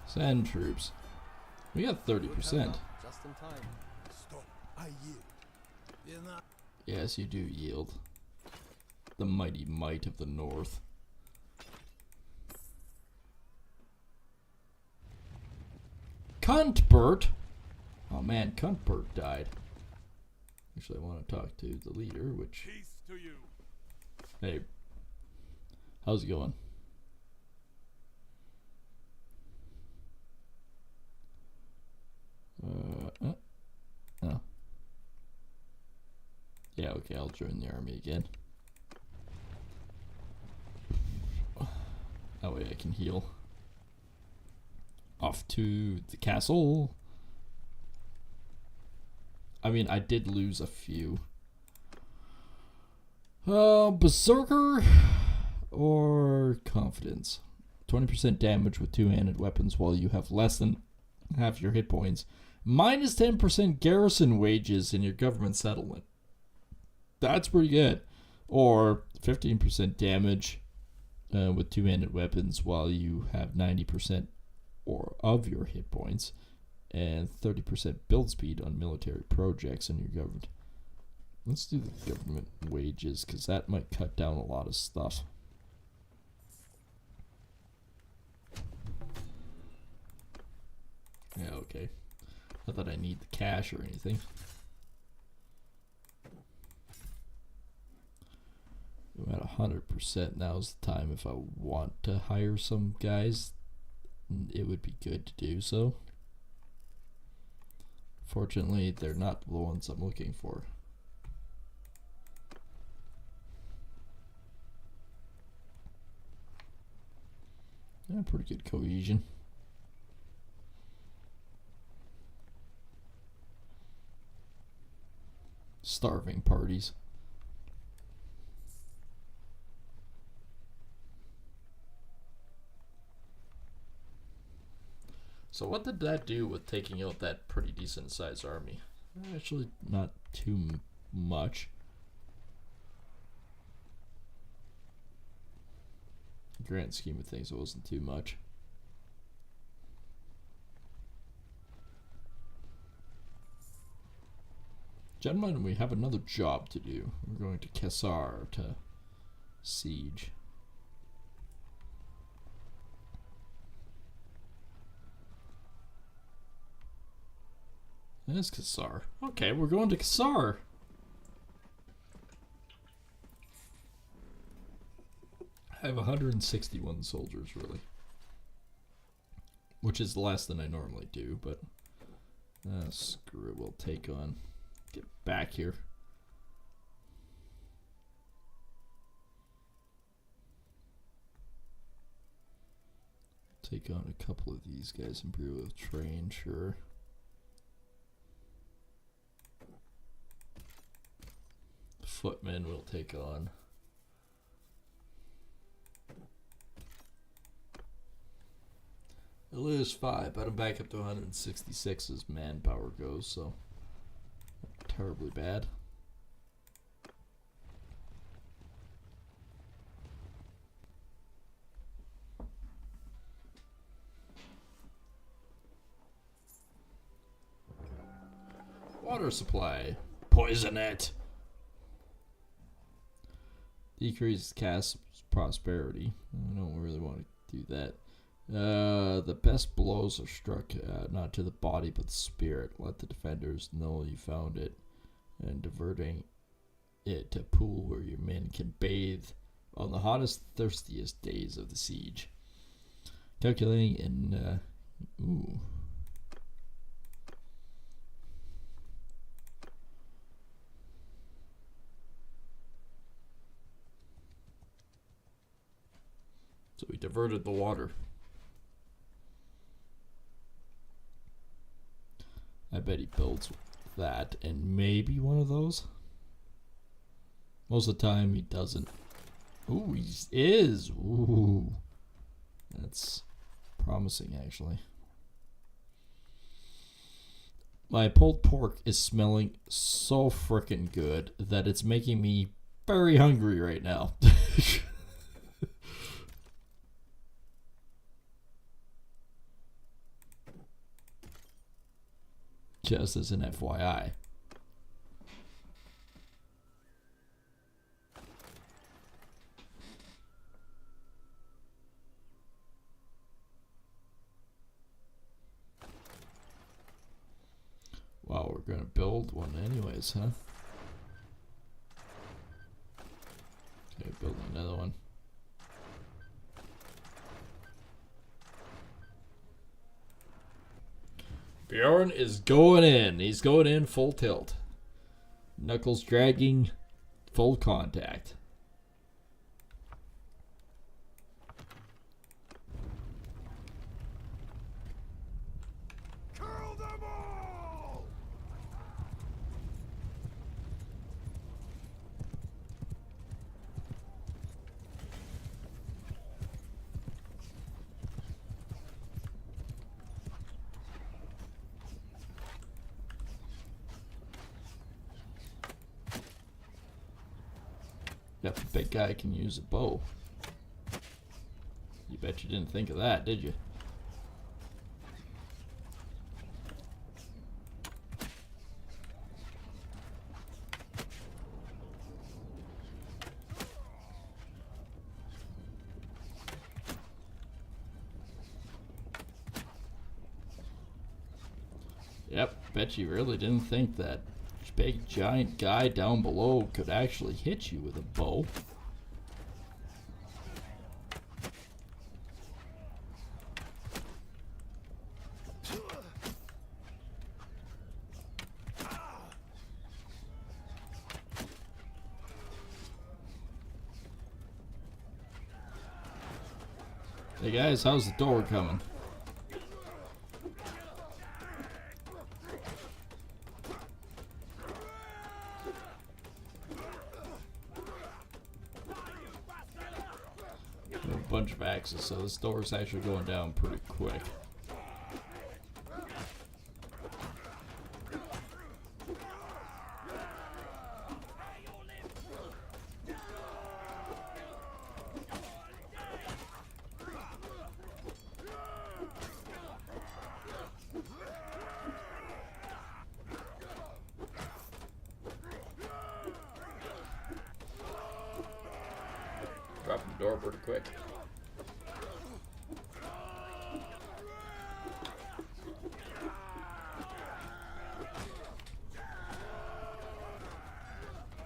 Send troops. We got 30%. Just in time. Stop. I yield. You're not. Yes, you do yield. The mighty might of the north. Cuntbert! Oh man, Cuntbert died. Actually, I want to talk to the leader, which... Peace to you. Hey. How's it going? Oh. Yeah, okay, I'll join the army again. That way I can heal. Off to the castle. I mean, I did lose a few. Berserker or confidence. 20% damage with two-handed weapons while you have less than half your hit points. Minus 10% garrison wages in your government settlement. That's pretty good. Or 15% damage with two-handed weapons while you have 90% or of your hit points, and 30% build speed on military projects in your government. Let's do the government wages, because that might cut down a lot of stuff. Yeah, okay. Not that I need the cash or anything. I'm at 100%. Now's the time if I want to hire some guys. It would be good to do so. Fortunately, they're not the ones I'm looking for. Yeah, pretty good cohesion. Starving parties. So what did that do with taking out that pretty decent sized army? Actually, not too much. Grand scheme of things, it wasn't too much. Gentlemen, we have another job to do. We're going to Cassar to siege. That is Cassar. Okay, we're going to Cassar. I have 161 soldiers, really. Which is less than I normally do, but... screw it, we'll take on... Get back here. Take on a couple of these guys, improve with train, sure. Footmen will take on. I lose 5, but I'm back up to 166 as manpower goes, so not terribly bad. Water supply. Poison it. Decrease cast prosperity. I don't really want to do that. The best blows are struck not to the body but the spirit. Let the defenders know you found it, and diverting it to a pool where your men can bathe on the hottest, thirstiest days of the siege. Calculating in ooh. So we diverted the water. bet he builds that and maybe one of those. Most of the time he doesn't. Ooh, he is. Ooh. That's promising, actually. My pulled pork is smelling so frickin' good that it's making me very hungry right now. Just as an FYI. Wow, we're gonna build one anyways, huh? Okay, build another one. Bjorn is going in. He's going in full tilt. Knuckles dragging, full contact. Kill them all! Yep, the big guy can use a bow. You bet you didn't think of that, did you? Yep, bet you really didn't think that big giant guy down below could actually hit you with a bow. Hey guys, how's the door coming? A bunch of axes, so this door's actually going down pretty quick. Dropping the door pretty quick.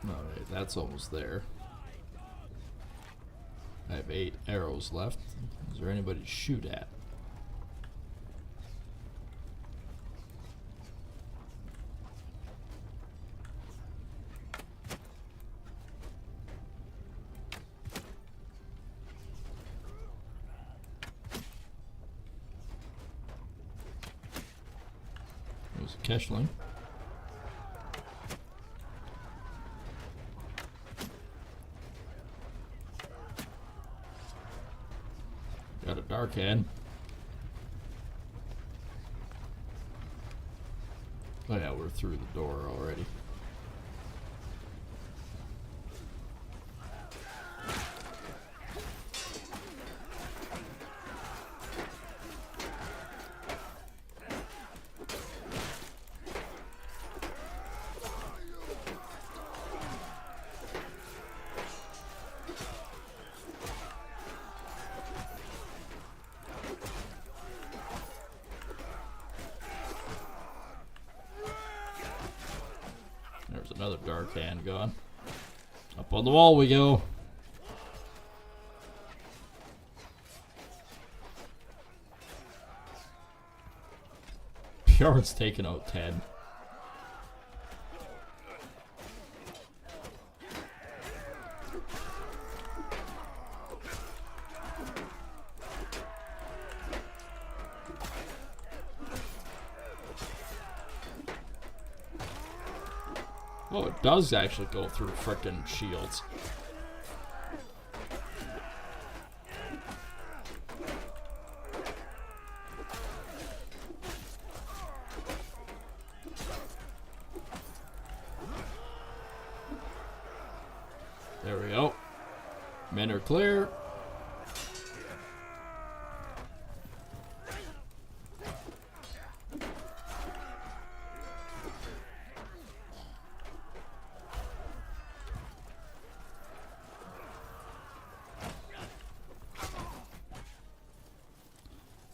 Alright, that's almost there. I have 8 arrows left. Is there anybody to shoot at? There's a Keshling. Got a dark hand. Oh yeah, we're through the door already. There's another dark hand gone. Up on the wall we go. Bjorn's taking out 10. Oh, it does actually go through frickin' shields. There we go. Men are clear.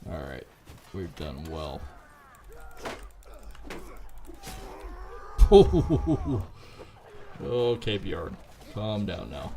Alright, we've done well. Okay, Bjorn. Calm down now.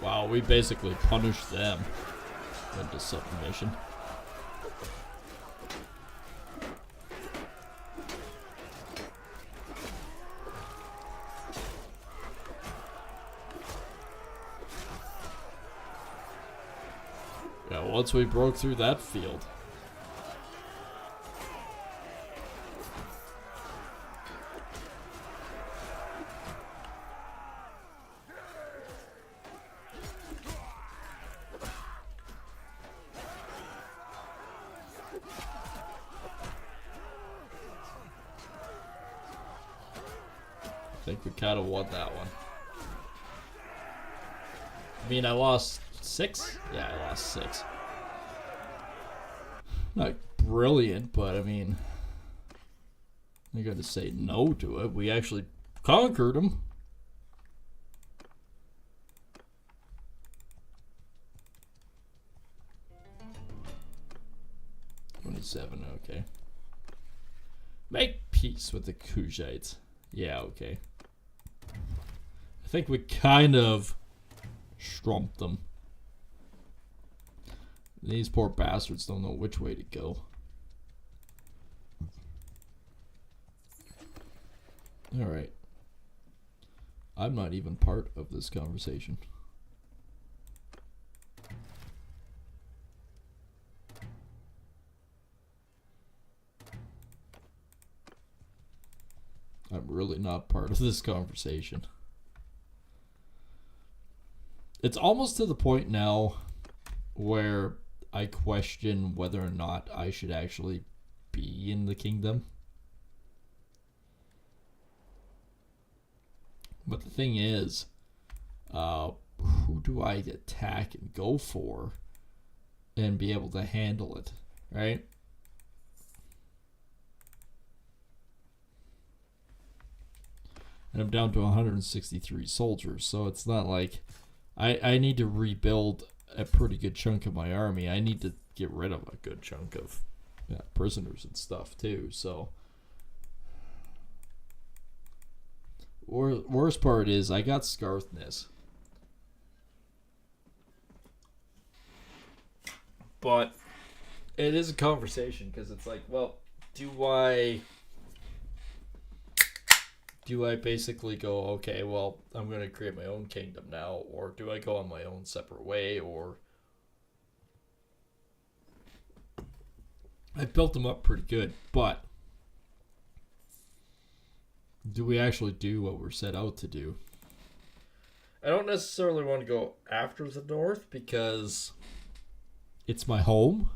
Wow, we basically punished them into submission. Yeah, once we broke through that field. I think we kind of won that one. I mean, I lost 6? Yeah, I lost 6. Not brilliant, but I mean, I gotta say no to it. We actually conquered them. Okay. Make peace with the Kujites. Yeah, okay. I think we kind of strumped them. These poor bastards don't know which way to go. Alright. I'm not even part of this conversation. I'm really not part of this conversation. It's almost to the point now where I question whether or not I should actually be in the kingdom. But the thing is, who do I attack and go for and be able to handle it, right? And I'm down to 163 soldiers, so it's not like I need to rebuild a pretty good chunk of my army. I need to get rid of a good chunk of prisoners and stuff too, so worst part is I got Scarthness. But it is a conversation because it's like, well, do I basically go, okay, well, I'm going to create my own kingdom now, or do I go on my own separate way, or I built them up pretty good, but do we actually do what we're set out to do? I don't necessarily want to go after the north because it's my home,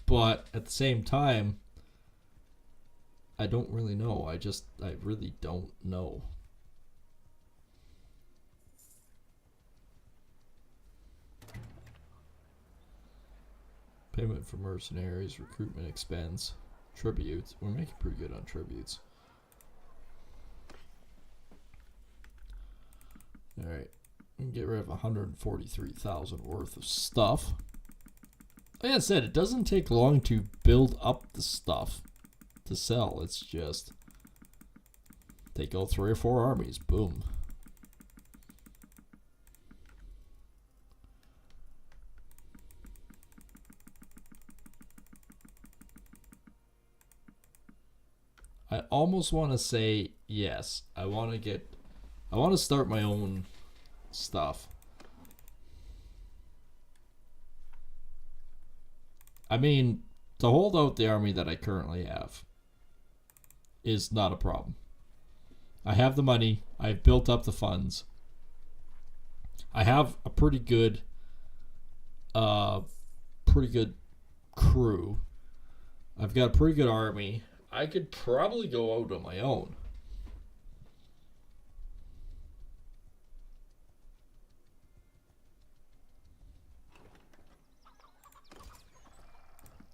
but at the same time, I don't really know. I really don't know. Payment for mercenaries, recruitment expense, tributes. We're making pretty good on tributes. Alright. We can get rid of 143,000 worth of stuff. Like I said, it doesn't take long to build up the stuff to sell. It's just take out 3 or 4 armies, boom. I almost want to say yes. I want to start my own stuff. I mean, to hold out the army that I currently have is not a problem. I have the money. I've built up the funds. I have a pretty good crew. I've got a pretty good army. I could probably go out on my own.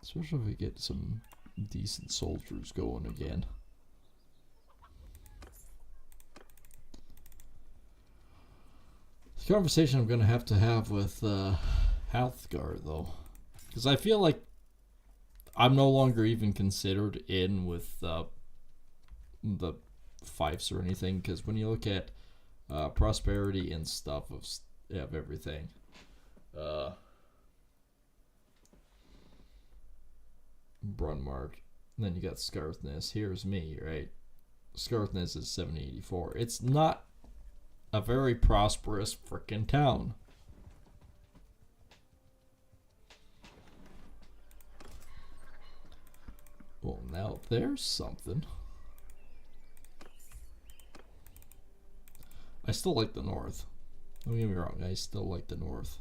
Especially if we get some decent soldiers going again. The conversation I'm going to have with Healthguard, though. Because I feel like I'm no longer even considered in with the fiefs or anything. Because when you look at prosperity and stuff of everything, Brunmark, and then you got Scarthness. Here's me, right? Scarthness is 784. It's not a very prosperous frickin' town. Well, now there's something. I still like the north. Don't get me wrong, I still like the north.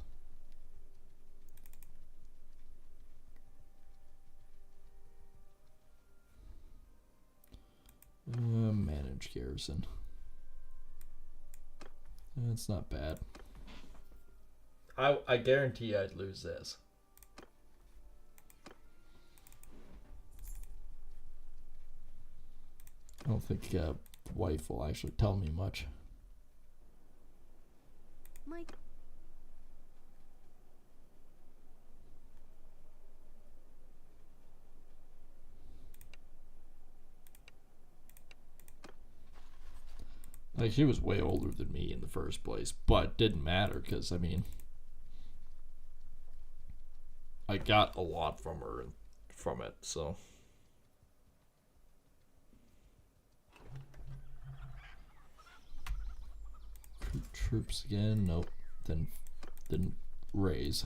Manage garrison. That's not bad. I guarantee I'd lose this. I don't think the wife will actually tell me much. Mike. Like, she was way older than me in the first place, but didn't matter because, I mean, I got a lot from her from it, so. Troops again? Nope. Then didn't raise.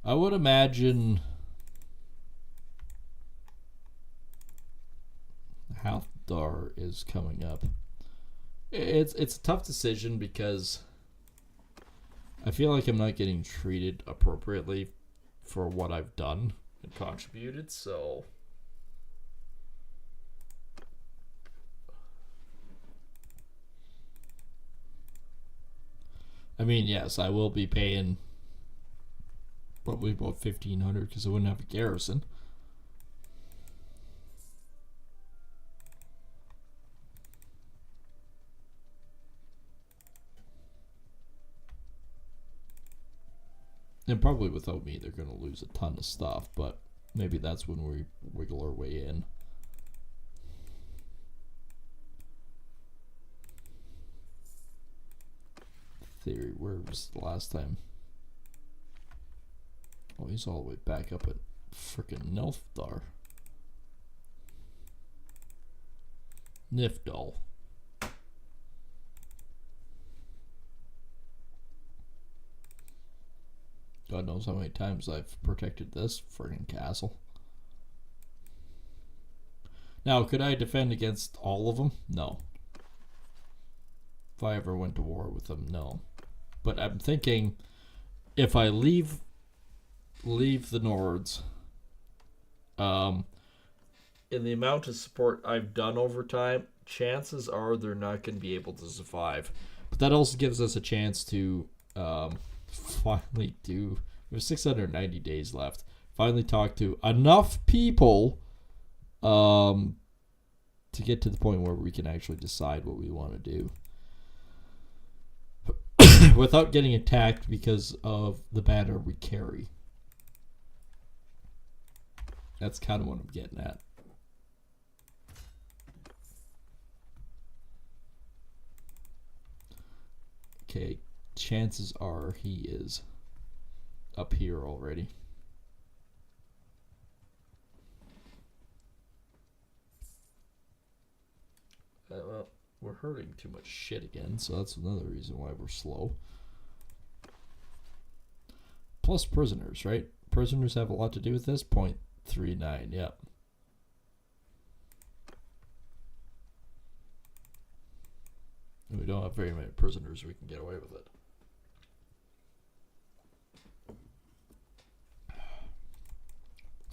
I would imagine Halfdar is coming up. It's a tough decision because I feel like I'm not getting treated appropriately for what I've done and contributed, so I mean, yes, I will be paying probably about 1,500 because I wouldn't have a garrison. And probably without me, they're going to lose a ton of stuff, but maybe that's when we wiggle our way in. Theory, where was the last time? Oh, he's all the way back up at frickin' Nilfdar. Nifdal. God knows how many times I've protected this friggin' castle. Now, could I defend against all of them? No. If I ever went to war with them, no. But I'm thinking, if I leave the Nords, in the amount of support I've done over time, chances are they're not going to be able to survive. But that also gives us a chance to finally do. We have 690 days left. Finally, talk to enough people to get to the point where we can actually decide what we want to do without getting attacked because of the banner we carry. That's kind of what I'm getting at. Okay, chances are he is up here already. we're hurting too much shit again, so that's another reason why we're slow. Plus prisoners, right? Prisoners have a lot to do with this. 0.39, yep. And we don't have very many prisoners, we can get away with it.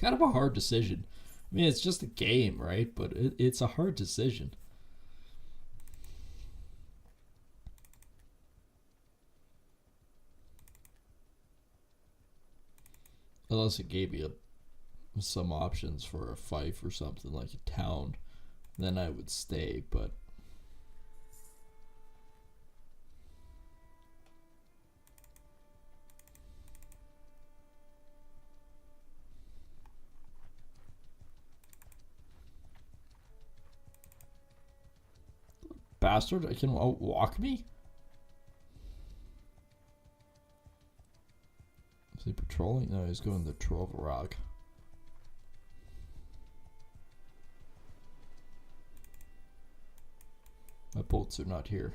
Kind of a hard decision. I mean, it's just a game, right? But it's a hard decision. Unless it gave you some options for a fief or something, like a town, then I would stay, but... Bastard, I can outwalk me? Is he patrolling? No, he's going to Trove Rock. My boats are not here.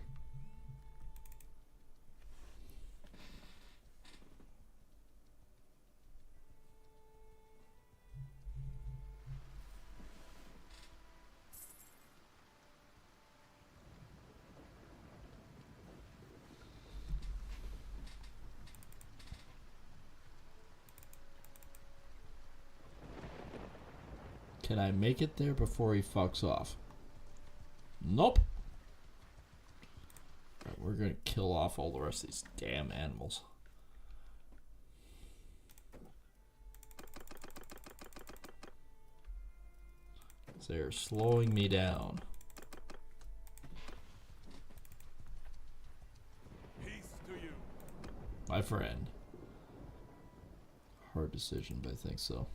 Can I make it there before he fucks off? Nope. Alright, we're gonna kill off all the rest of these damn animals. They're slowing me down. Peace to you. My friend. Hard decision, but I think so.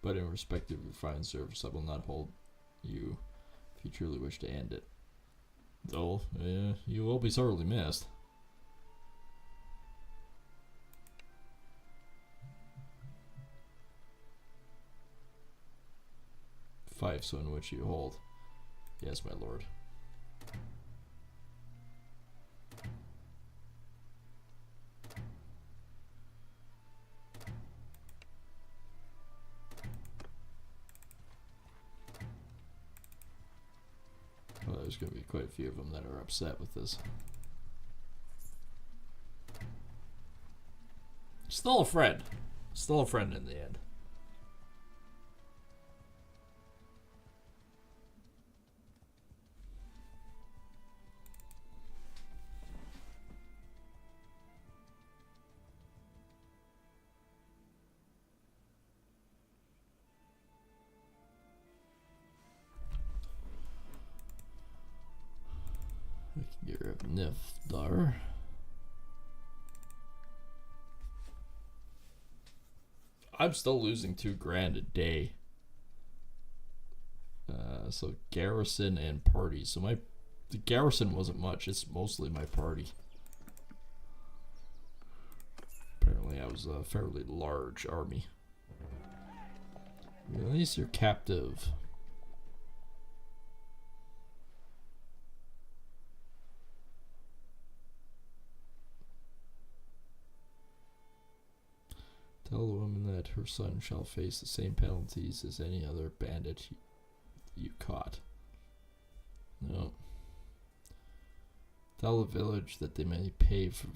But in respect of your fine service, I will not hold you if you truly wish to end it. Though, you will be sorely missed. Five, so in which you hold. Yes, my lord. Well, there's going to be quite a few of them that are upset with this. Still a friend. Still a friend in the end. I can get rid of Nifdar. I'm still losing $2,000 a day. So garrison and party. So the garrison wasn't much. It's mostly my party. Apparently I was a fairly large army. Release your captive. Tell the woman that her son shall face the same penalties as any other bandit you caught. No. Tell the village that they may pay for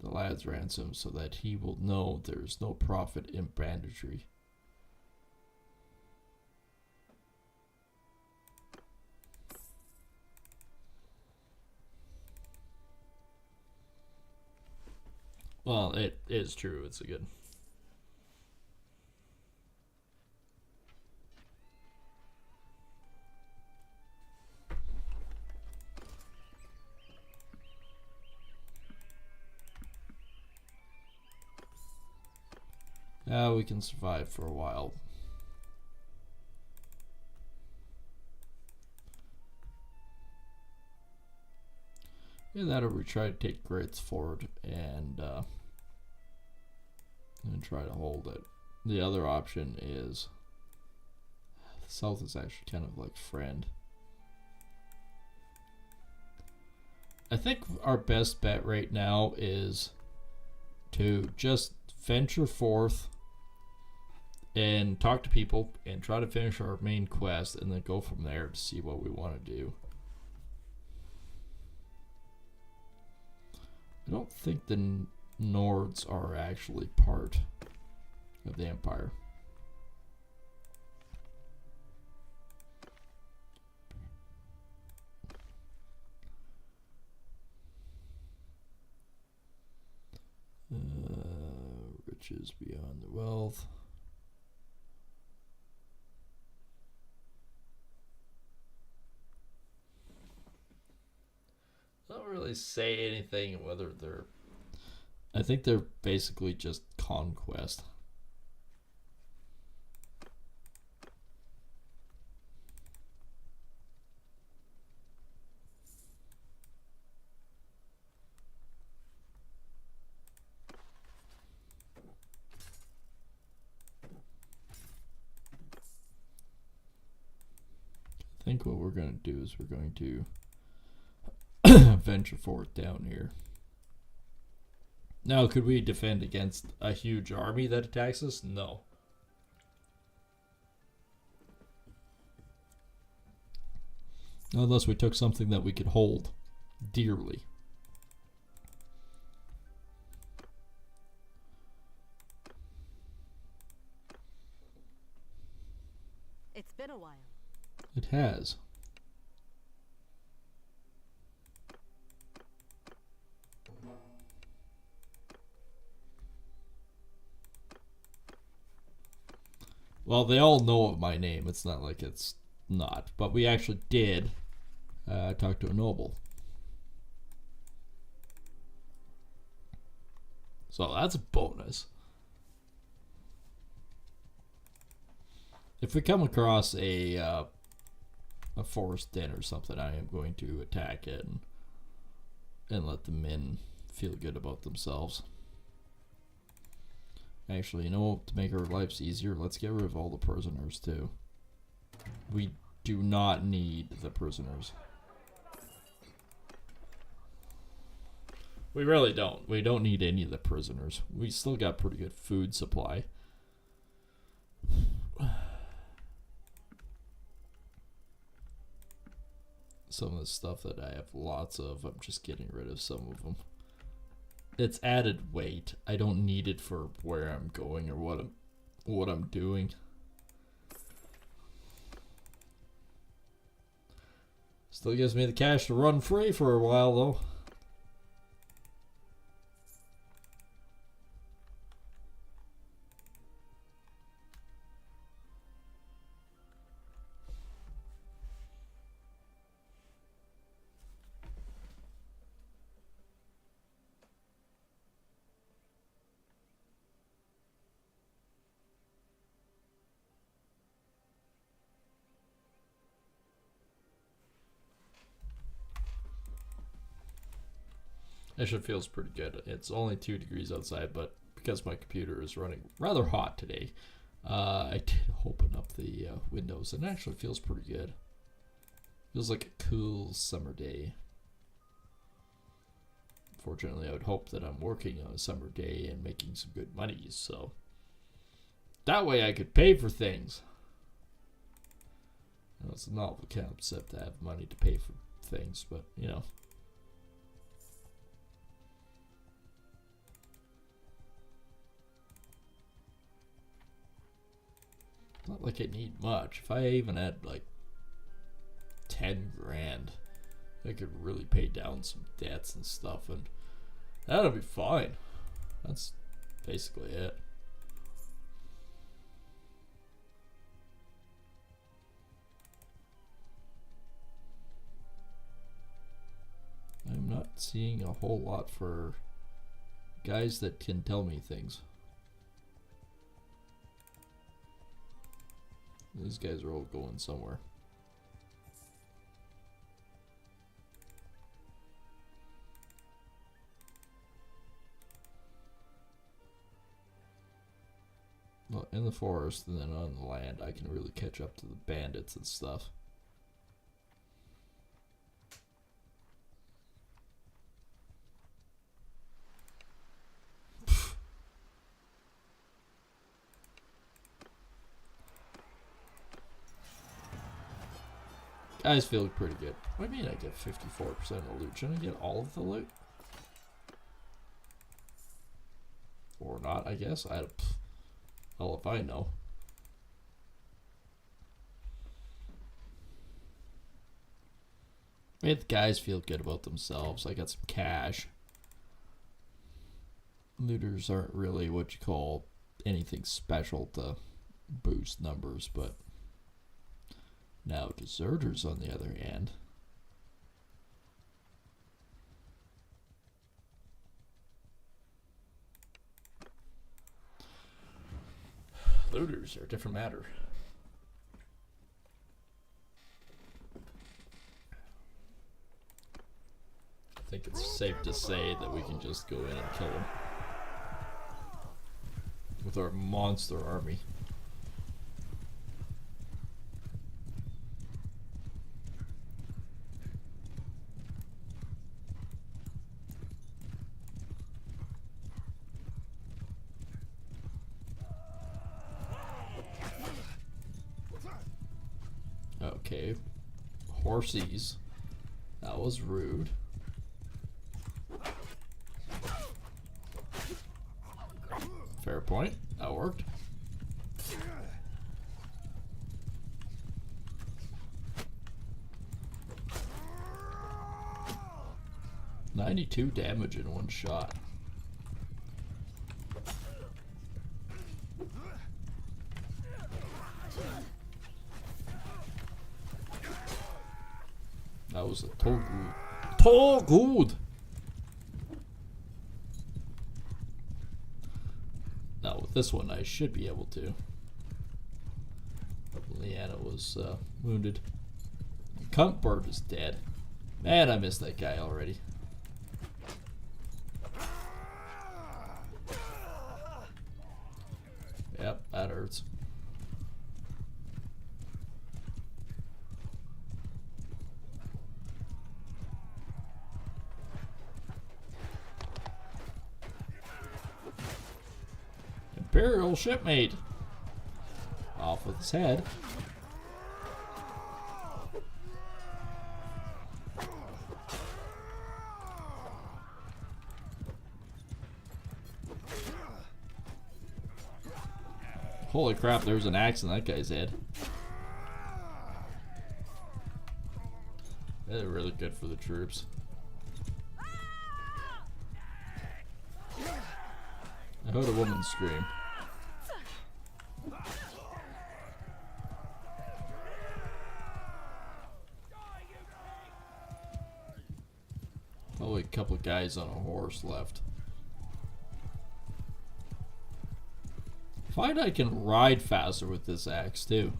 the lad's ransom so that he will know there is no profit in banditry. Well, it is true. It's a good. Yeah, we can survive for a while. Yeah, that'll we try to take Grits Ford and and try to hold it. The other option is the south is actually kind of like friend. I think our best bet right now is to just venture forth and talk to people and try to finish our main quest and then go from there to see what we want to do. I don't think the Nords are actually part of the Empire. Riches beyond the wealth. Don't really say anything whether they're. I think they're basically just conquest. I think what we're going to do is we're going to venture forth down here. Now, could we defend against a huge army that attacks us? No. Unless we took something that we could hold dearly. It's been a while. It has. Well, they all know of my name. It's not like it's not. But we actually did talk to a noble. So that's a bonus. If we come across a forest den or something, I am going to attack it and let the men feel good about themselves. Actually, you know, to make our lives easier, let's get rid of all the prisoners too. We do not need the prisoners. We really don't. We don't need any of the prisoners. We still got pretty good food supply. Some of the stuff that I have lots of, I'm just getting rid of some of them. It's added weight. I don't need it for where I'm going or what I'm doing. Still gives me the cash to run free for a while though. Actually feels pretty good. It's only 2 degrees outside, but because my computer is running rather hot today, I did open up the windows, and it actually feels pretty good. Feels like a cool summer day. Fortunately, I would hope that I'm working on a summer day and making some good money, so that way I could pay for things. You know, it's a novel concept to have money to pay for things, but you know. Not like I need much. If I even had like 10 grand, I could really pay down some debts and stuff, and that'll be fine. That's basically it. I'm not seeing a whole lot for guys that can tell me things. These guys are all going somewhere. in the forest and then on the land, I can really catch up to the bandits and stuff. Guys feel pretty good. What do you mean I get 54% of the loot? Shouldn't I get all of the loot? Or not, I guess. Hell if I know. Made the guys feel good about themselves. I got some cash. Looters aren't really what you call anything special to boost numbers, but now deserters on the other hand. Looters are a different matter. I think it's safe to say that we can just go in and kill them with our monster army. Okay, Horsies. That was rude. Fair point. That worked. $92 damage in one shot. That was a total good. Now with this one I should be able to. Leanna was wounded. Cunt bird is dead. Man, I missed that guy already. Yep, that hurts. Imperial shipmate. Off with his head. Holy crap, there's an axe in that guy's head. They're really good for the troops. I heard a woman scream. Probably a couple of guys on a horse left. Find I can ride faster with this axe too.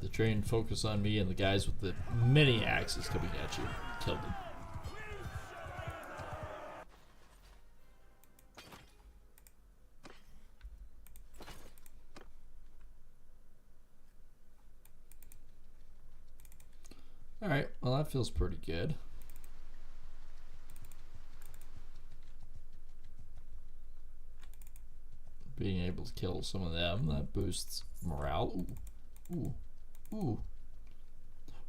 The train focused on me and the guys with the mini axes coming at you. Killed them. Alright, well that feels pretty good. Being able to kill some of them, that boosts morale. Ooh. Ooh.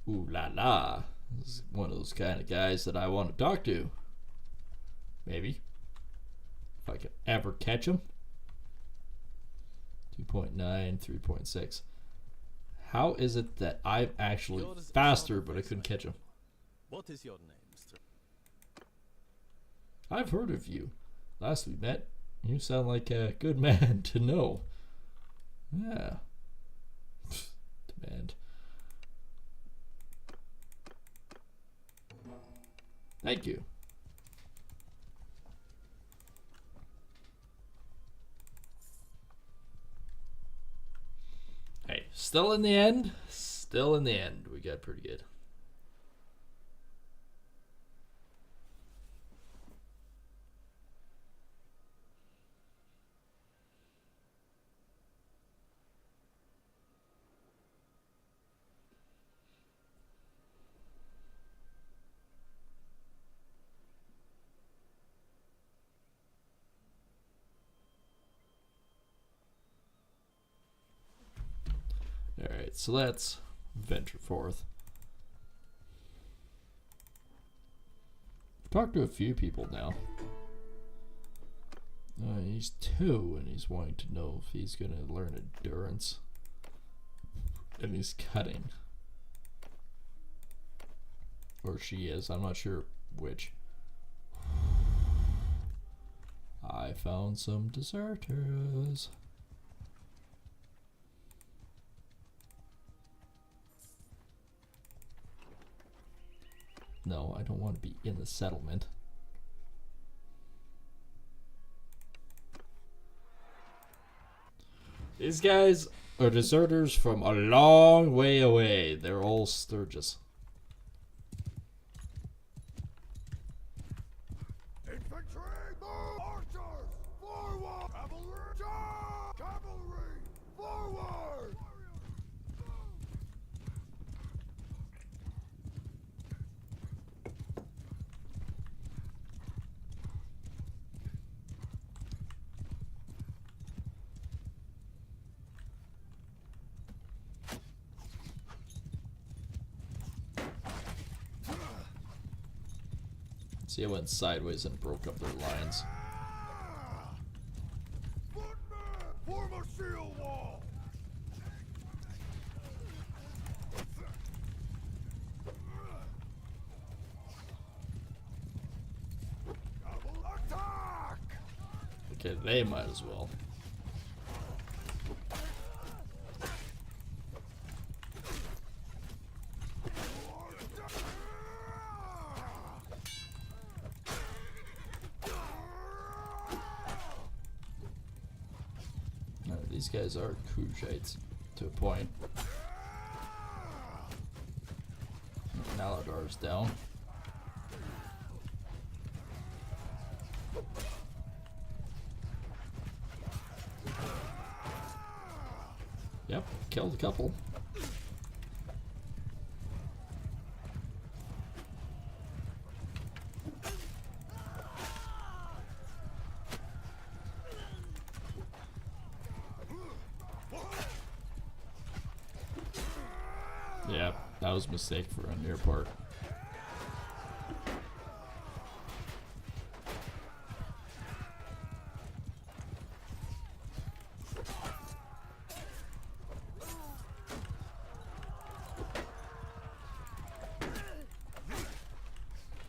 Ooh la la. This is one of those kind of guys that I want to talk to. Maybe. If I can ever catch him. 2.9, 3.6. How is it that I'm actually faster, but I couldn't catch him? What is your name, Mr.? I've heard of you. Last we met, you sound like a good man to know. Yeah. Demand. Thank you. Hey, still in the end, still in the end, we got pretty good. Alright, so let's venture forth. I've talked to a few people now. He's 2 and he's wanting to know if he's going to learn endurance. And he's cutting. Or she is, I'm not sure which. I found some deserters. No, I don't want to be in the settlement. These guys are deserters from a long way away. They're all Sturgis. Infantry, move! Archers, forward! Cavalry, charge! Cavalry, forward! See, I went sideways and broke up their lines. Footmen, form a shield wall! Cavalry, attack! Okay, they might as well. These guys are Kujites to a point. Naladar's down. Yep, killed a couple. Yeah, that was a mistake on your part.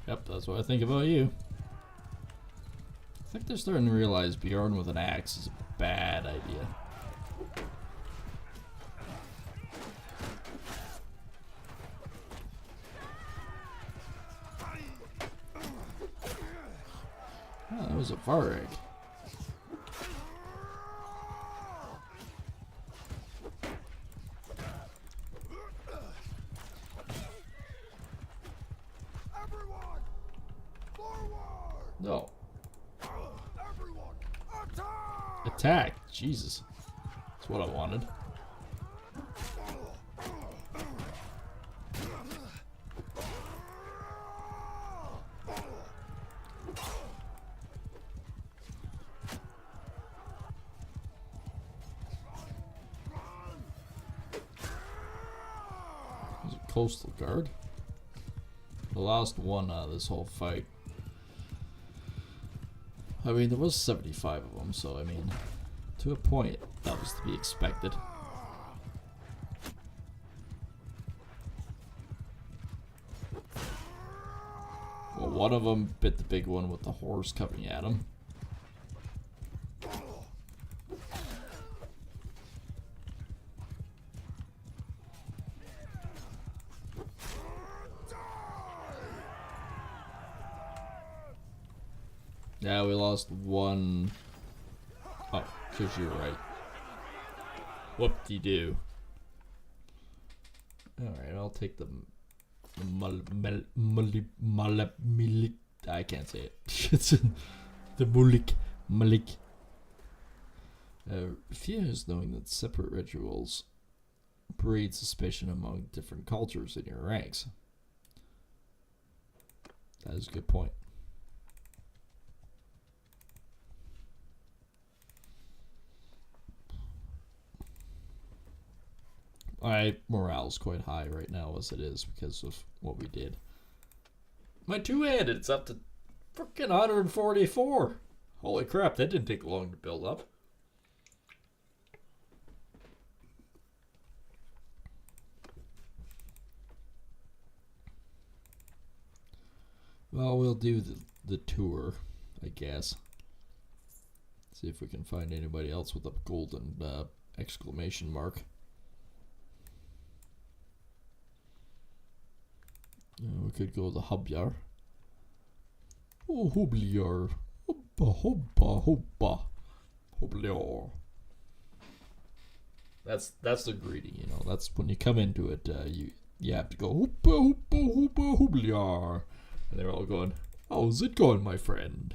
Yep, that's what I think about you. I think they're starting to realize Bjorn with an axe is a bad idea. Oh, that was a Varg. Everyone, forward! No. Everyone, attack! Attack! Jesus. That's what I wanted. There's a coastal guard. The last one out of this whole fight. I mean, there was 75 of them, so I mean, to a point, that was to be expected. Well, one of them bit the big one with the horse coming at him. Yeah, we lost one. Oh, because you're right. Whoop-de-doo. Alright, I'll take the I can't say it. It's the Malik. Fears knowing that separate rituals breed suspicion among different cultures in your ranks. That is a good point. My morale's quite high right now as it is because of what we did. My two-handed, it's up to freaking 144. Holy crap, that didn't take long to build up. Well, we'll do the tour, I guess. See if we can find anybody else with a golden exclamation mark. We could go the Hubjar. Oh, Hubliar. Hubba, hubba, hubba. Hubliar. That's the greeting, you know. That's when you come into it, you have to go hubba, hubba, hubba, hubliar. And they're all going, how's it going, my friend?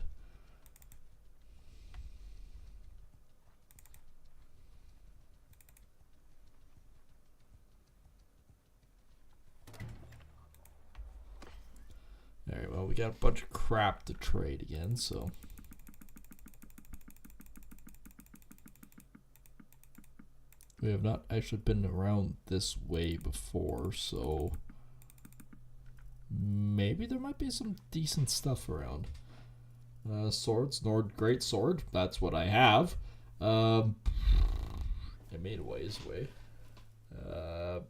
Alright, well, we got a bunch of crap to trade again, so. We have not actually been around this way before, so maybe there might be some decent stuff around. Swords, Nord Great Sword, that's what I have. I made a ways away.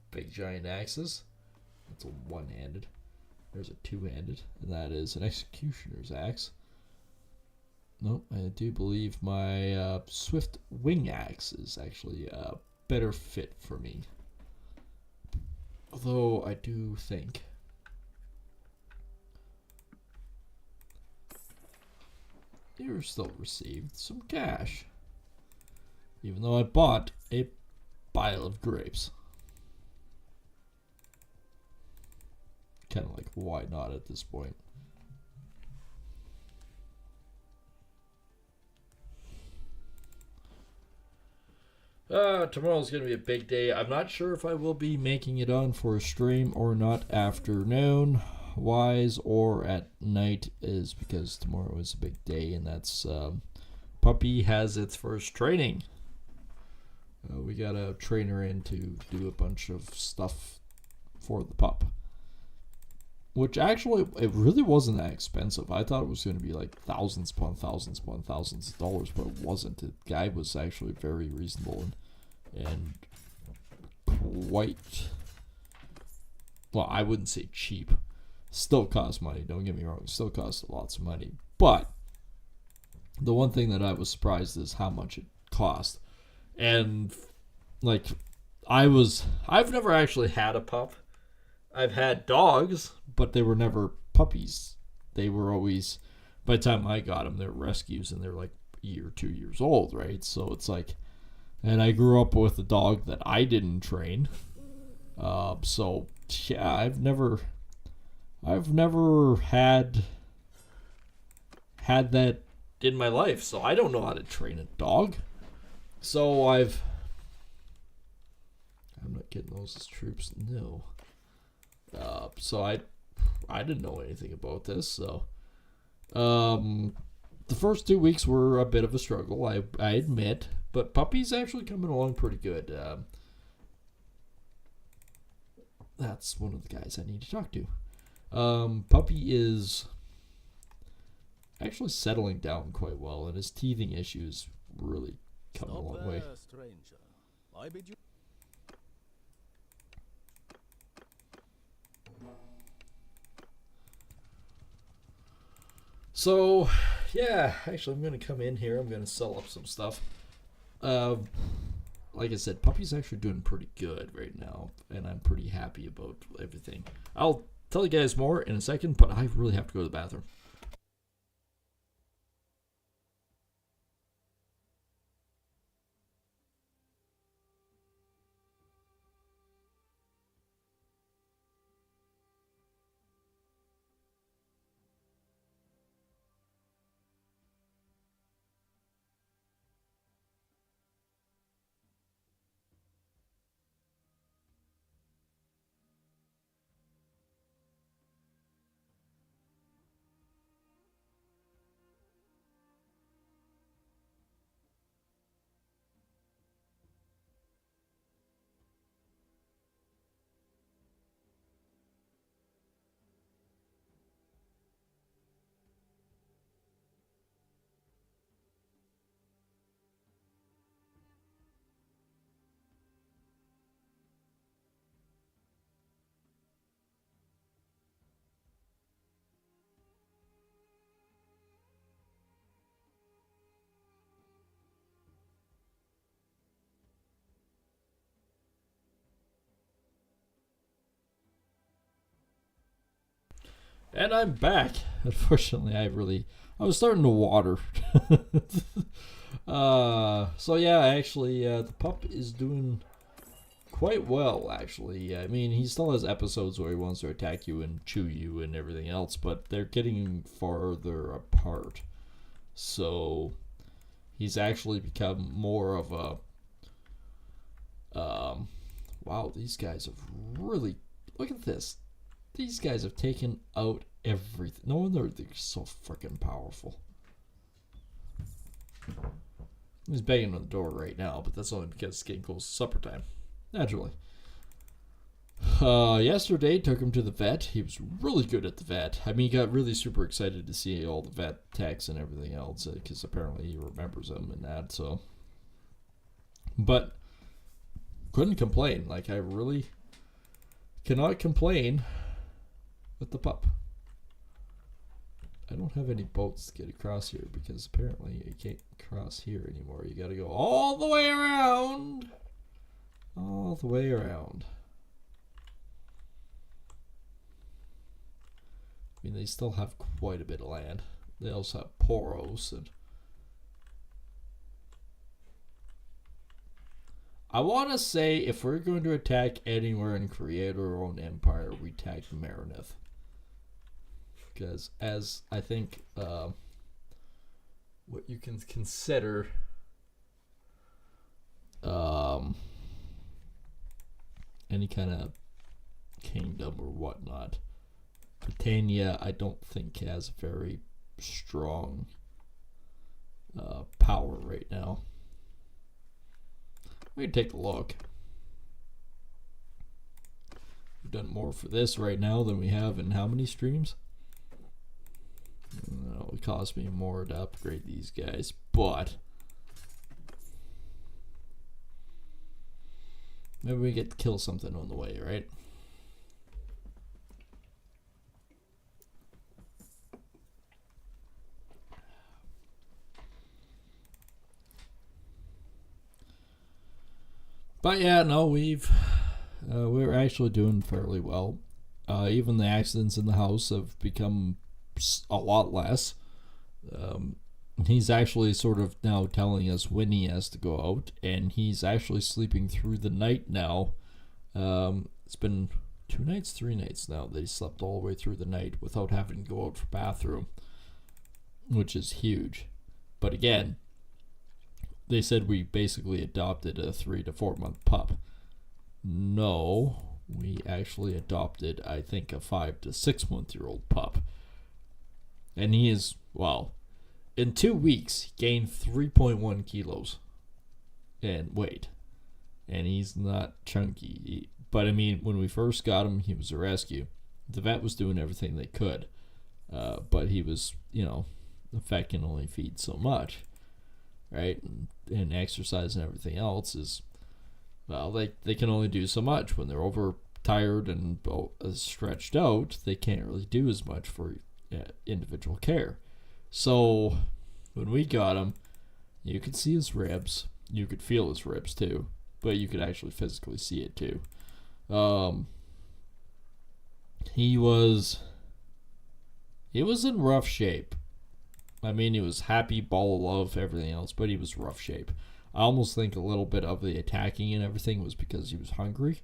Big giant axes, that's a one-handed. There's a two-handed, and that is an executioner's axe. Nope, I do believe my swift wing axe is actually a better fit for me. Although I do think you still received some cash, even though I bought a pile of grapes. Kind of like, why not at this point? Tomorrow's going to be a big day. I'm not sure if I will be making it on for a stream or not afternoon wise or at night, is because tomorrow is a big day, and that's Puppy has its first training. We got a trainer in to do a bunch of stuff for the pup. Which actually, it really wasn't that expensive. I thought it was going to be like thousands upon thousands upon thousands of dollars, but it wasn't. The guy was actually very reasonable and quite, well, I wouldn't say cheap. Still costs money, don't get me wrong. It still costs lots of money. But the one thing that I was surprised is how much it cost. And like, I've never actually had a pup. I've had dogs, but they were never puppies. They were always, by the time I got them, they're rescues, and they're like a year, 2 years old, right? So it's like, and I grew up with a dog that I didn't train. So yeah, I've never had that in my life, so I don't know how to train a dog. So I'm not getting those as troops, no. So I didn't know anything about this, so the first 2 weeks were a bit of a struggle, I admit, but Puppy's actually coming along pretty good. That's one of the guys I need to talk to. Puppy is actually settling down quite well, and his teething issues really come a long way. Stranger. I bid you. So, yeah, actually, I'm going to come in here. I'm going to sell up some stuff. Like I said, Puppy's actually doing pretty good right now, and I'm pretty happy about everything. I'll tell you guys more in a second, but I really have to go to the bathroom. And I'm back. Unfortunately, I was starting to water. So yeah, actually, the pup is doing quite well, actually. I mean, he still has episodes where he wants to attack you and chew you and everything else, but they're getting farther apart. So he's actually become more of a wow, these guys have really, look at this. These guys have taken out everything. No wonder they're so freaking powerful. He's banging on the door right now, but that's only because it's getting close to supper time. Naturally. Yesterday, took him to the vet. He was really good at the vet. I mean, he got really super excited to see all the vet techs and everything else, because apparently he remembers them and that, so. But, couldn't complain. Like, I really cannot complain with the pup. I don't have any boats to get across here, because apparently you can't cross here anymore. You gotta go all the way around. All the way around. I mean, they still have quite a bit of land. They also have Poros. And I want to say, if we're going to attack anywhere and create our own empire, we attack Marineth. Because as I think what you can consider any kind of kingdom or whatnot, Britannia I don't think has very strong power right now. We can take a look. We've done more for this right now than we have in how many streams? No, it cost me more to upgrade these guys, but maybe we get to kill something on the way, right? But yeah, no, we're actually doing fairly well. Even the accidents in the house have become a lot less. He's actually sort of now telling us when he has to go out, and he's actually sleeping through the night now. It's been 2 nights, 3 nights now that he slept all the way through the night without having to go out for bathroom, which is huge. But again, they said we basically adopted a 3 to 4 month pup. No, we actually adopted, I think, a 5 to 6 month year old pup. And he is, well, in 2 weeks, he gained 3.1 kilos in weight. And he's not chunky. But I mean, when we first got him, he was a rescue. The vet was doing everything they could. But he was, the vet can only feed so much. Right? And exercise and everything else is, well, they can only do so much. When they're overtired and stretched out, they can't really do as much for individual care. So when we got him, you could see his ribs. You could feel his ribs too, but you could actually physically see it too. He was in rough shape. I mean, he was happy, ball of love, everything else, but he was rough shape. I almost think a little bit of the attacking and everything was because he was hungry,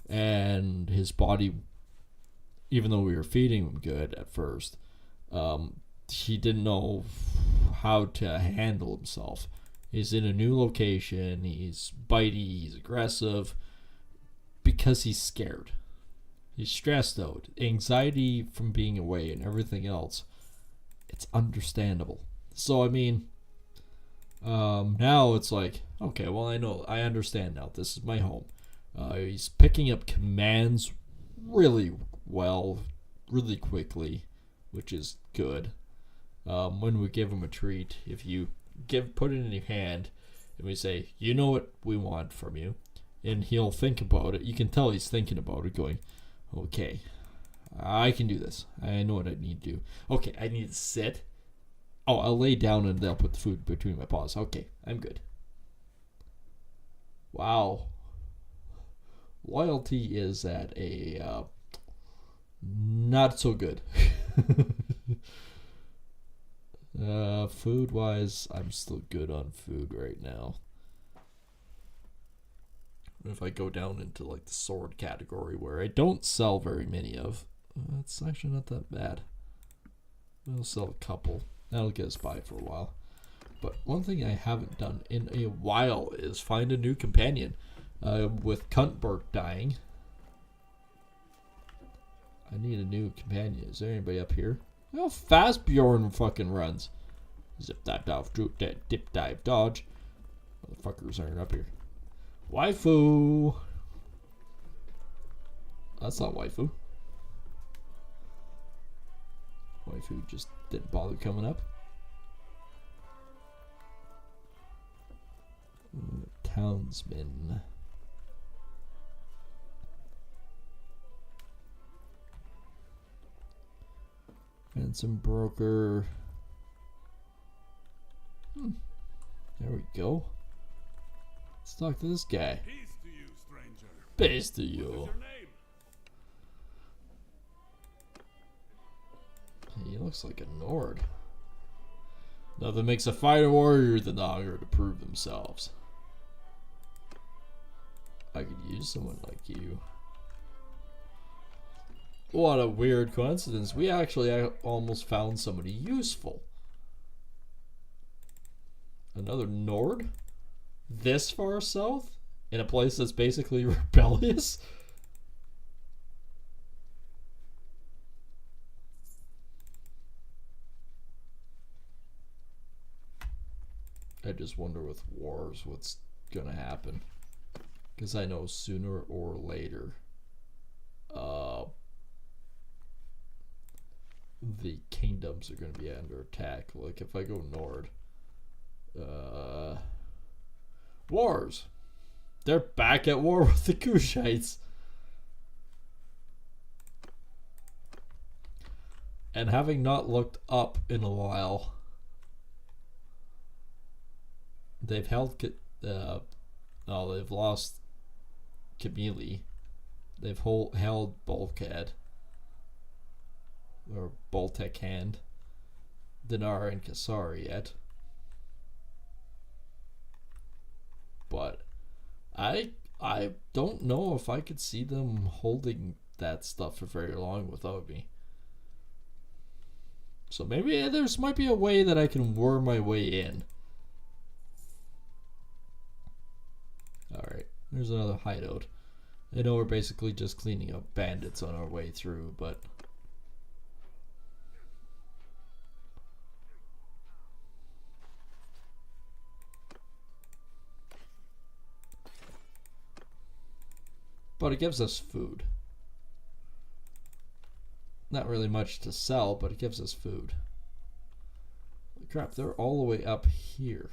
and his body, even though we were feeding him good at first, he didn't know how to handle himself. He's in a new location, he's bitey, he's aggressive, because he's scared. He's stressed out. Anxiety from being away and everything else. It's understandable. So, I mean, now it's like, okay, well, I understand now. This is my home. He's picking up commands really well, really quickly, which is good. When we give him a treat, if you put it in your hand, and we say, you know what we want from you, and he'll think about it. You can tell he's thinking about it, going, okay, I can do this. I know what I need to do. Okay, I need to sit. Oh, I'll lay down and they'll put the food between my paws. Okay, I'm good. Wow. Loyalty is at a not so good. Food wise, I'm still good on food right now. If I go down into like the sword category where I don't sell very many of, it's actually not that bad. We'll sell a couple. That'll get us by for a while. But one thing I haven't done in a while is find a new companion. With Cuntberg dying, I need a new companion. Is there anybody up here? Look how fast Bjorn fucking runs. Zip dive dodge, dip dive dodge. Motherfuckers aren't up here. Waifu. That's not waifu. Waifu just didn't bother coming up. Townsman. And some broker. There we go. Let's talk to this guy. Peace to you, stranger. Peace to What is you. your name? He looks like a Nord. Nothing makes a fighter warrior than the hunger to prove themselves. I could use someone like you. What a weird coincidence. We actually almost found somebody useful. Another Nord? This far south? In a place that's basically rebellious? I just wonder with wars what's gonna happen. Because I know sooner or later the kingdoms are going to be under attack. Like if I go Nord, wars. They're back at war with the Kushites. And having not looked up in a while, they've held they've lost Camille. They've held Bulkhead or Boltek Hand, Dinar and Kassar yet. But I don't know if I could see them holding that stuff for very long without me. So maybe there's might be a way that I can worm my way in. Alright, there's another hideout. I know we're basically just cleaning up bandits on our way through, but it gives us food. Not really much to sell, but it gives us food. Holy crap, they're all the way up here.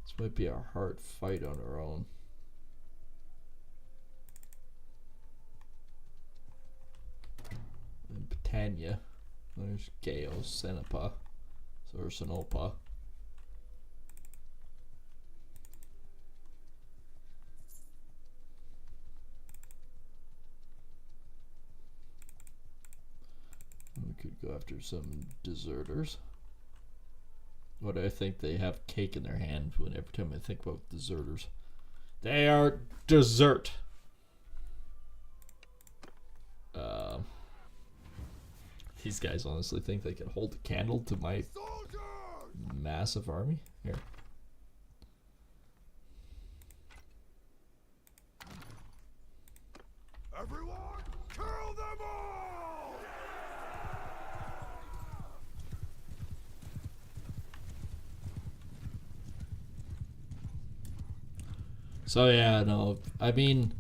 This might be a hard fight on our own. In Britannia, there's Gale, Senepa, Sinopa. We could go after some deserters. What do I think? They have cake in their hand when every time I think about deserters. They are dessert. These guys honestly think they can hold a candle to my Soldiers! massive army? Here. Everyone, kill them all! So yeah, no, I mean,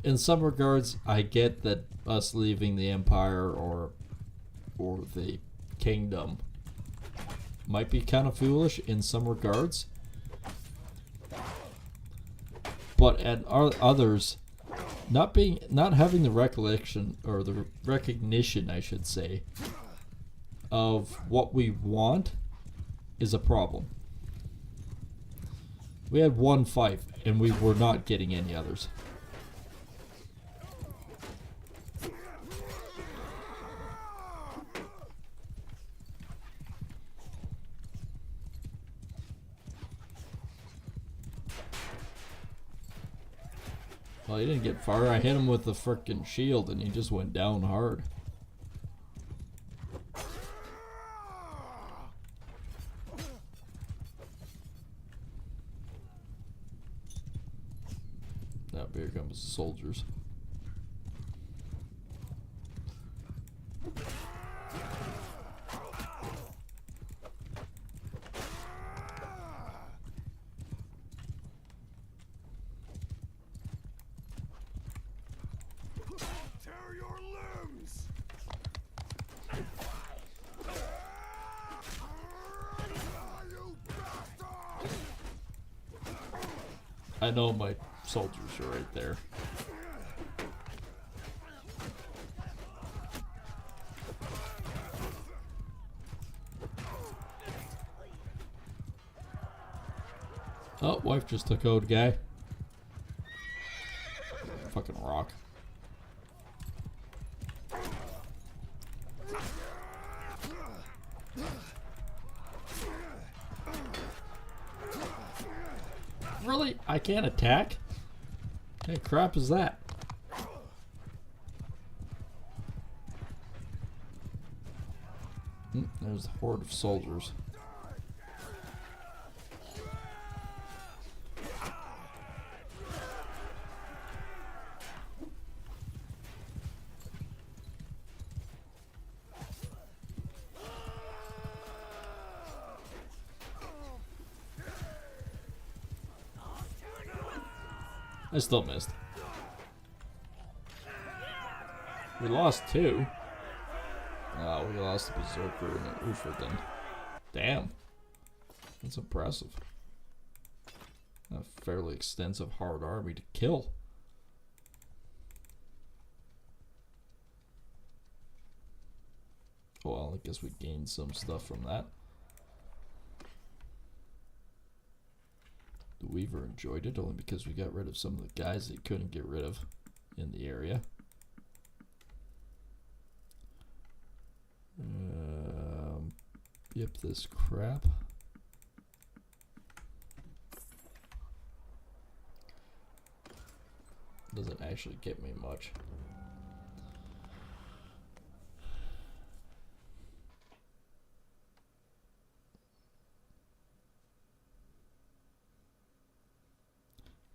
in some regards, I get that us leaving the Empire or the Kingdom might be kind of foolish in some regards, but at others, not having the recollection or the recognition, I should say, of what we want is a problem. We had one fight and we were not getting any others. Well, he didn't get far. I hit him with the frickin' shield and he just went down hard. Now here comes the soldiers. Tear your limbs! You bastard! I know my soldiers are right there. Oh, wife just took out a guy. Fucking rock. Really? I can't attack? What crap is that? There's a horde of soldiers. I still missed. We lost 2. Oh, we lost the Berserker and the Ufer then. Damn. That's impressive. A fairly extensive hard army to kill. Well, I guess we gained some stuff from that. The Weaver enjoyed it only because we got rid of some of the guys they couldn't get rid of in the area. Yep, this crap. Doesn't actually get me much.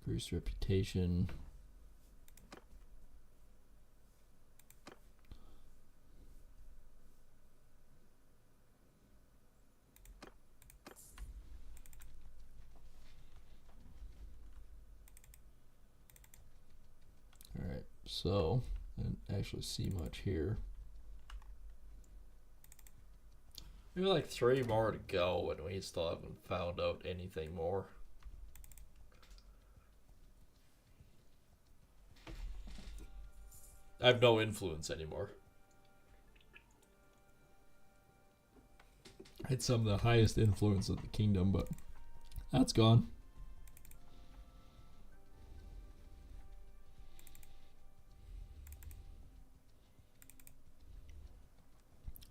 Increased reputation. Alright, so I didn't actually see much here. Maybe like 3 more to go and we still haven't found out anything more. I have no influence anymore. I had some of the highest influence of the kingdom, but that's gone.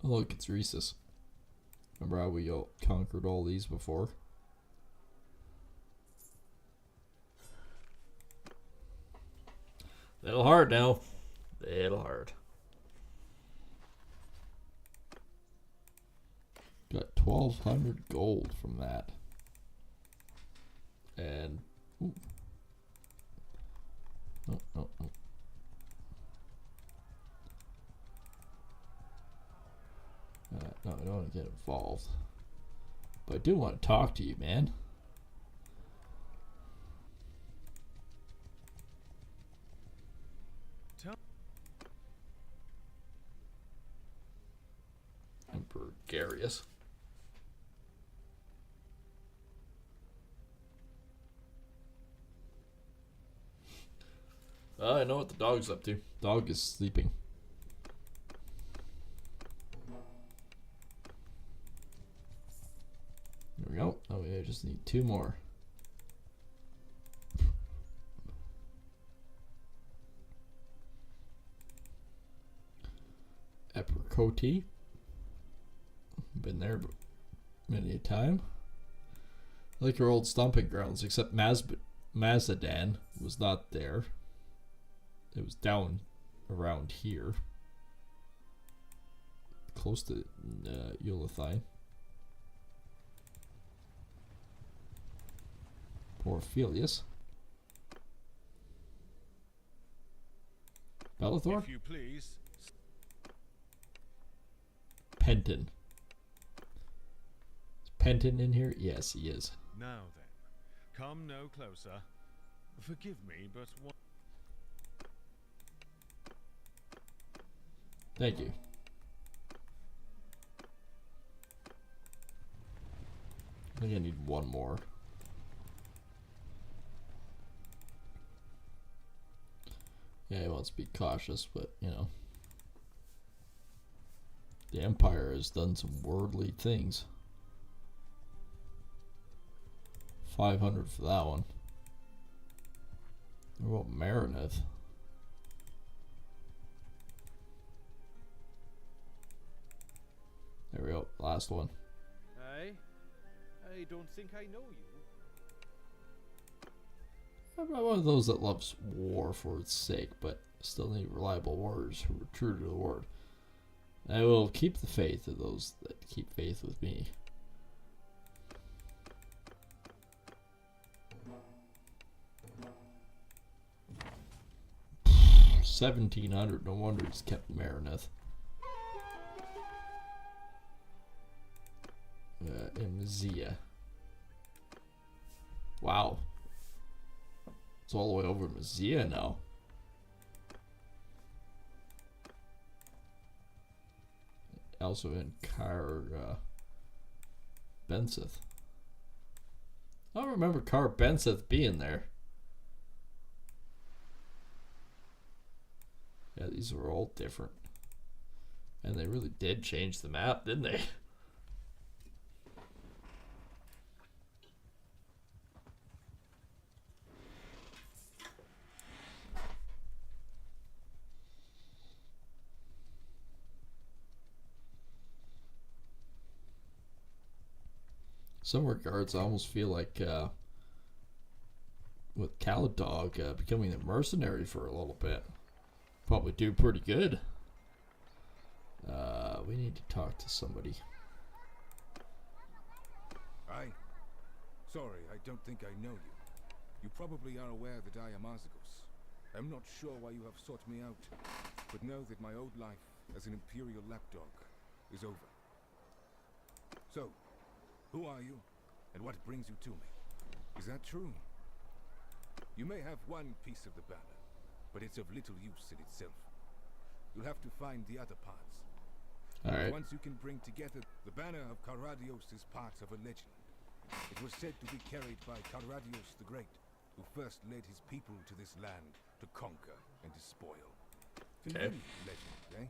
Oh look, it's Rhesus. Remember how we all conquered all these before? Little hard now. Little hard. Got 1,200 gold from that. And ooh. Oh, oh, oh. No, I don't want to get involved. But I do want to talk to you, man. Emperor Garius. I know what the dog's up to. Dog is sleeping. There we go. Oh yeah, I just need 2 more. Ep12. Been there many a time. Like your old stomping grounds, except Mazadan was not there. It was down around here. Close to Ulythine. Porphelius. Bellathor? If you please. Penton. Is Penton in here? Yes, he is. Now then, come no closer. Forgive me, but what? Thank you. I think I need one more. Yeah, he wants to be cautious, but, you know. The Empire has done some worldly things. 500 for that one. What about Marineth? There we go, last one. I don't think I know you. I'm not one of those that loves war for its sake, but still need reliable warriors who are true to the word. I will keep the faith of those that keep faith with me. 1700, no wonder he's kept Marineth. Imzia. Wow. It's all the way over Mazia now. Also in Benseth. I don't remember Benseth being there. Yeah, these were all different. And they really did change the map, didn't they? Some regards, I almost feel like with Caladog becoming a mercenary for a little bit, probably do pretty good. We need to talk to somebody. Sorry, I don't think I know you. You probably are aware that I am Arzagos. I'm not sure why you have sought me out, but know that my old life as an Imperial lapdog is over. So, who are you, and what brings you to me? Is that true? You may have one piece of the banner, but it's of little use in itself. You'll have to find the other parts. Alright. Once you can bring together the banner of Caradios is part of a legend. It was said to be carried by Caradios the Great, who first led his people to this land to conquer and despoil. Convenient legend, eh?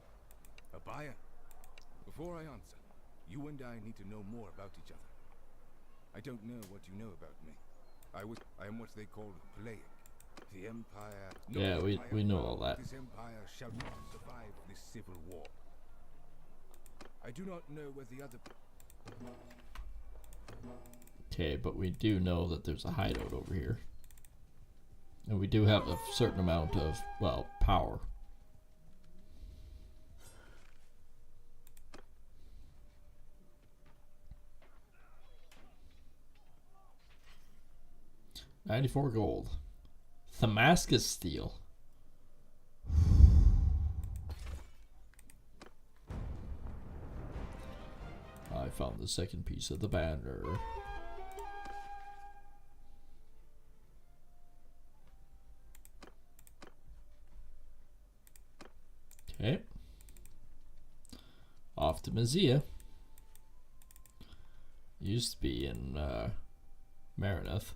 A buyer? Before I answer, you and I need to know more about each other. I don't know what you know about me. I am what they call Plague. The Empire... Yeah, we know all that. This Empire shall not survive this civil war. I do not know where the other... Okay, but we do know that there's a hideout over here. And we do have a certain amount of, well, power. $94 gold. Damascus steel. I found the second piece of the banner. Okay. Off to Mazia. Used to be in Marineth.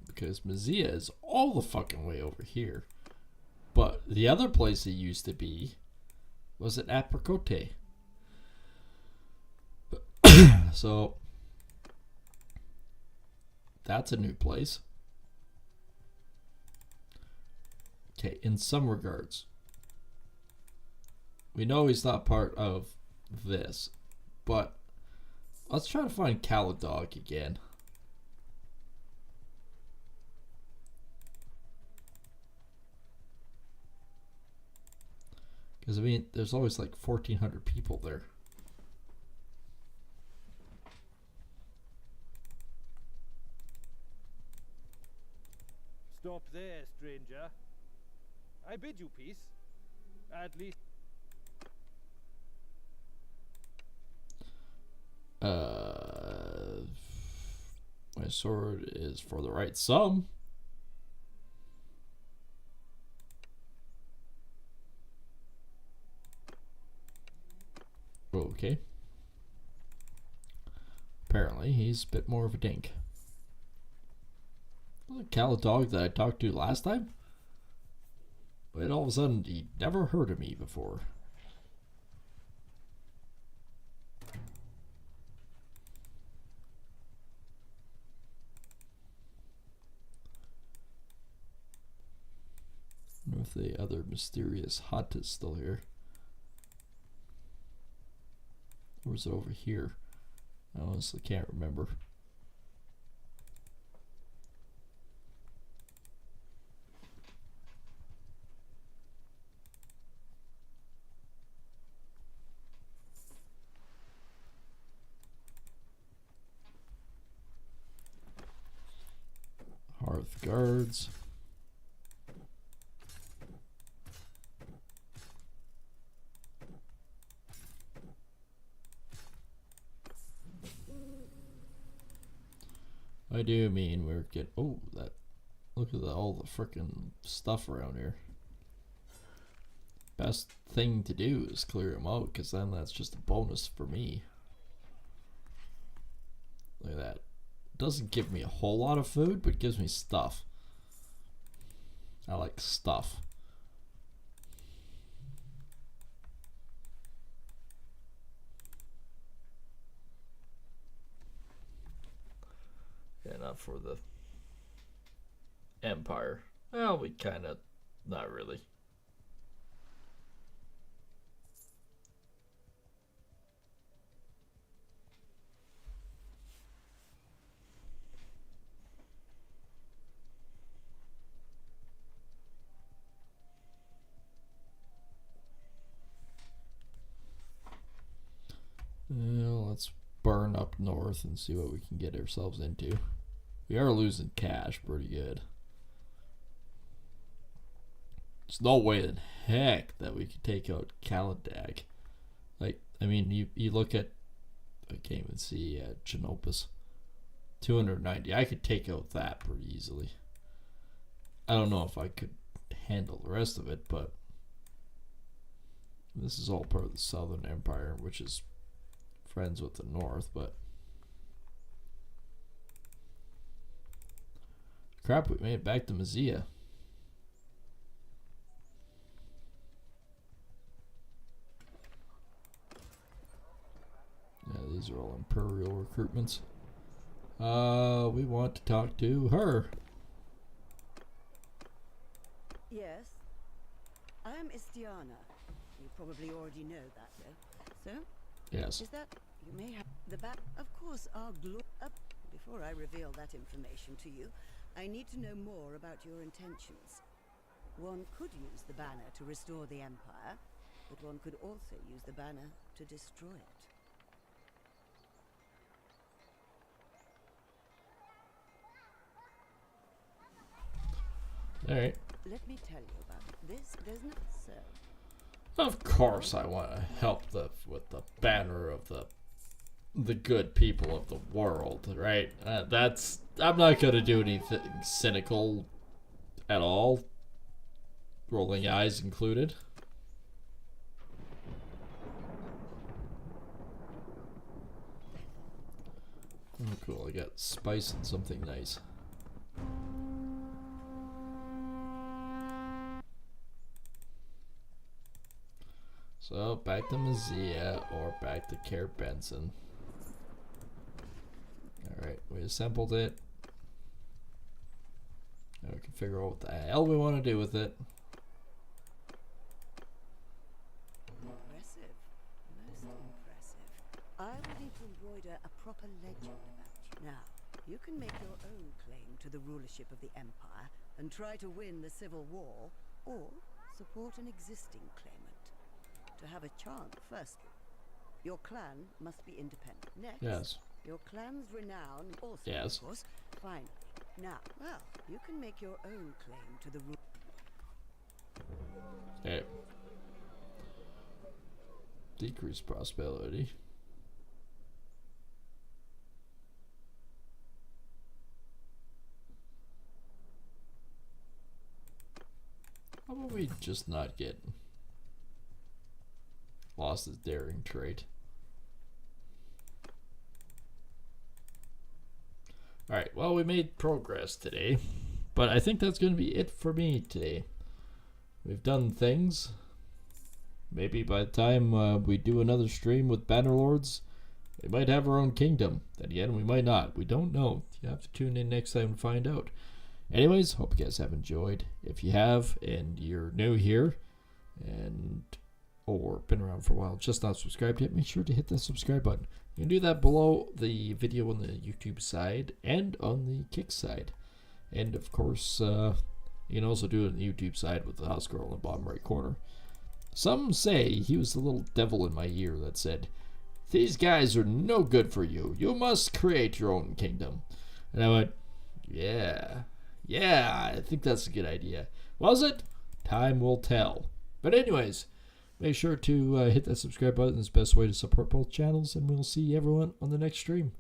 Because Mazia is all the fucking way over here. But the other place it used to be was at Apricote. So that's a new place. Okay, in some regards, we know he's not part of this, but let's try to find Caladog again. Because, I mean, there's always like 1,400 people there. Stop there, stranger. I bid you peace. At least. My sword is for the right sum. Okay. Apparently, he's a bit more of a dink. Was it Cal dog that I talked to last time? But all of a sudden, he never heard of me before. I wonder if the other mysterious hut is still here. Or is it over here? I honestly can't remember. Hearth guards. I do mean we're getting. Oh, that. Look at all the frickin' stuff around here. Best thing to do is clear them out, because then that's just a bonus for me. Look at that. Doesn't give me a whole lot of food, but gives me stuff. I like stuff. Yeah, not for the Empire. Well, we kind of, not really. Well, let's burn up north and see what we can get ourselves into. We are losing cash pretty good. There's no way in heck that we could take out Kaladag. Like, I mean, you look at, I can't even see Genopus. 290. I could take out that pretty easily. I don't know if I could handle the rest of it, but this is all part of the Southern Empire, which is friends with the North, but crap, we made it back to Mazia. Yeah, these are all Imperial recruitments. We want to talk to her. Yes. I'm Istiana. You probably already know that, though. So? Yes. Is that you may have the back? Of course, our before I reveal that information to you, I need to know more about your intentions. One could use the banner to restore the Empire, but one could also use the banner to destroy it. Alright. Let me tell you about this. There's not so. Of course I want to help with the banner of the good people of the world, right? I'm not going to do anything cynical at all. Rolling eyes included. Oh cool, I got spice and something nice. So, back to Mazia or back to Care Benson. Alright, we assembled it. Now we can figure out what the hell we want to do with it. Impressive. Most impressive. I will need to embroider a proper legend about you. Now, you can make your own claim to the rulership of the Empire and try to win the Civil War, or support an existing claimant. to have a chance. First, your clan must be independent. Next, Yes. your clan's renown also, Yes. of course. Fine. Now, well, you can make your own claim to the rule. Okay. Decrease prosperity. How about we just not get lost as daring trait? Alright, well, we made progress today, but I think that's going to be it for me today. We've done things. Maybe by the time we do another stream with Bannerlords, we might have our own kingdom. Then again, we might not. We don't know. You have to tune in next time to find out. Anyways, hope you guys have enjoyed. If you have and you're new here and or been around for a while, just not subscribed yet, make sure to hit that subscribe button. You can do that below the video on the YouTube side and on the Kick side. And of course, you can also do it on the YouTube side with the house girl in the bottom right corner. Some say he was the little devil in my ear that said, "These guys are no good for you. You must create your own kingdom." And I went, yeah, I think that's a good idea. Was it? Time will tell. But anyways, make sure to hit that subscribe button. It's the best way to support both channels, and we'll see everyone on the next stream.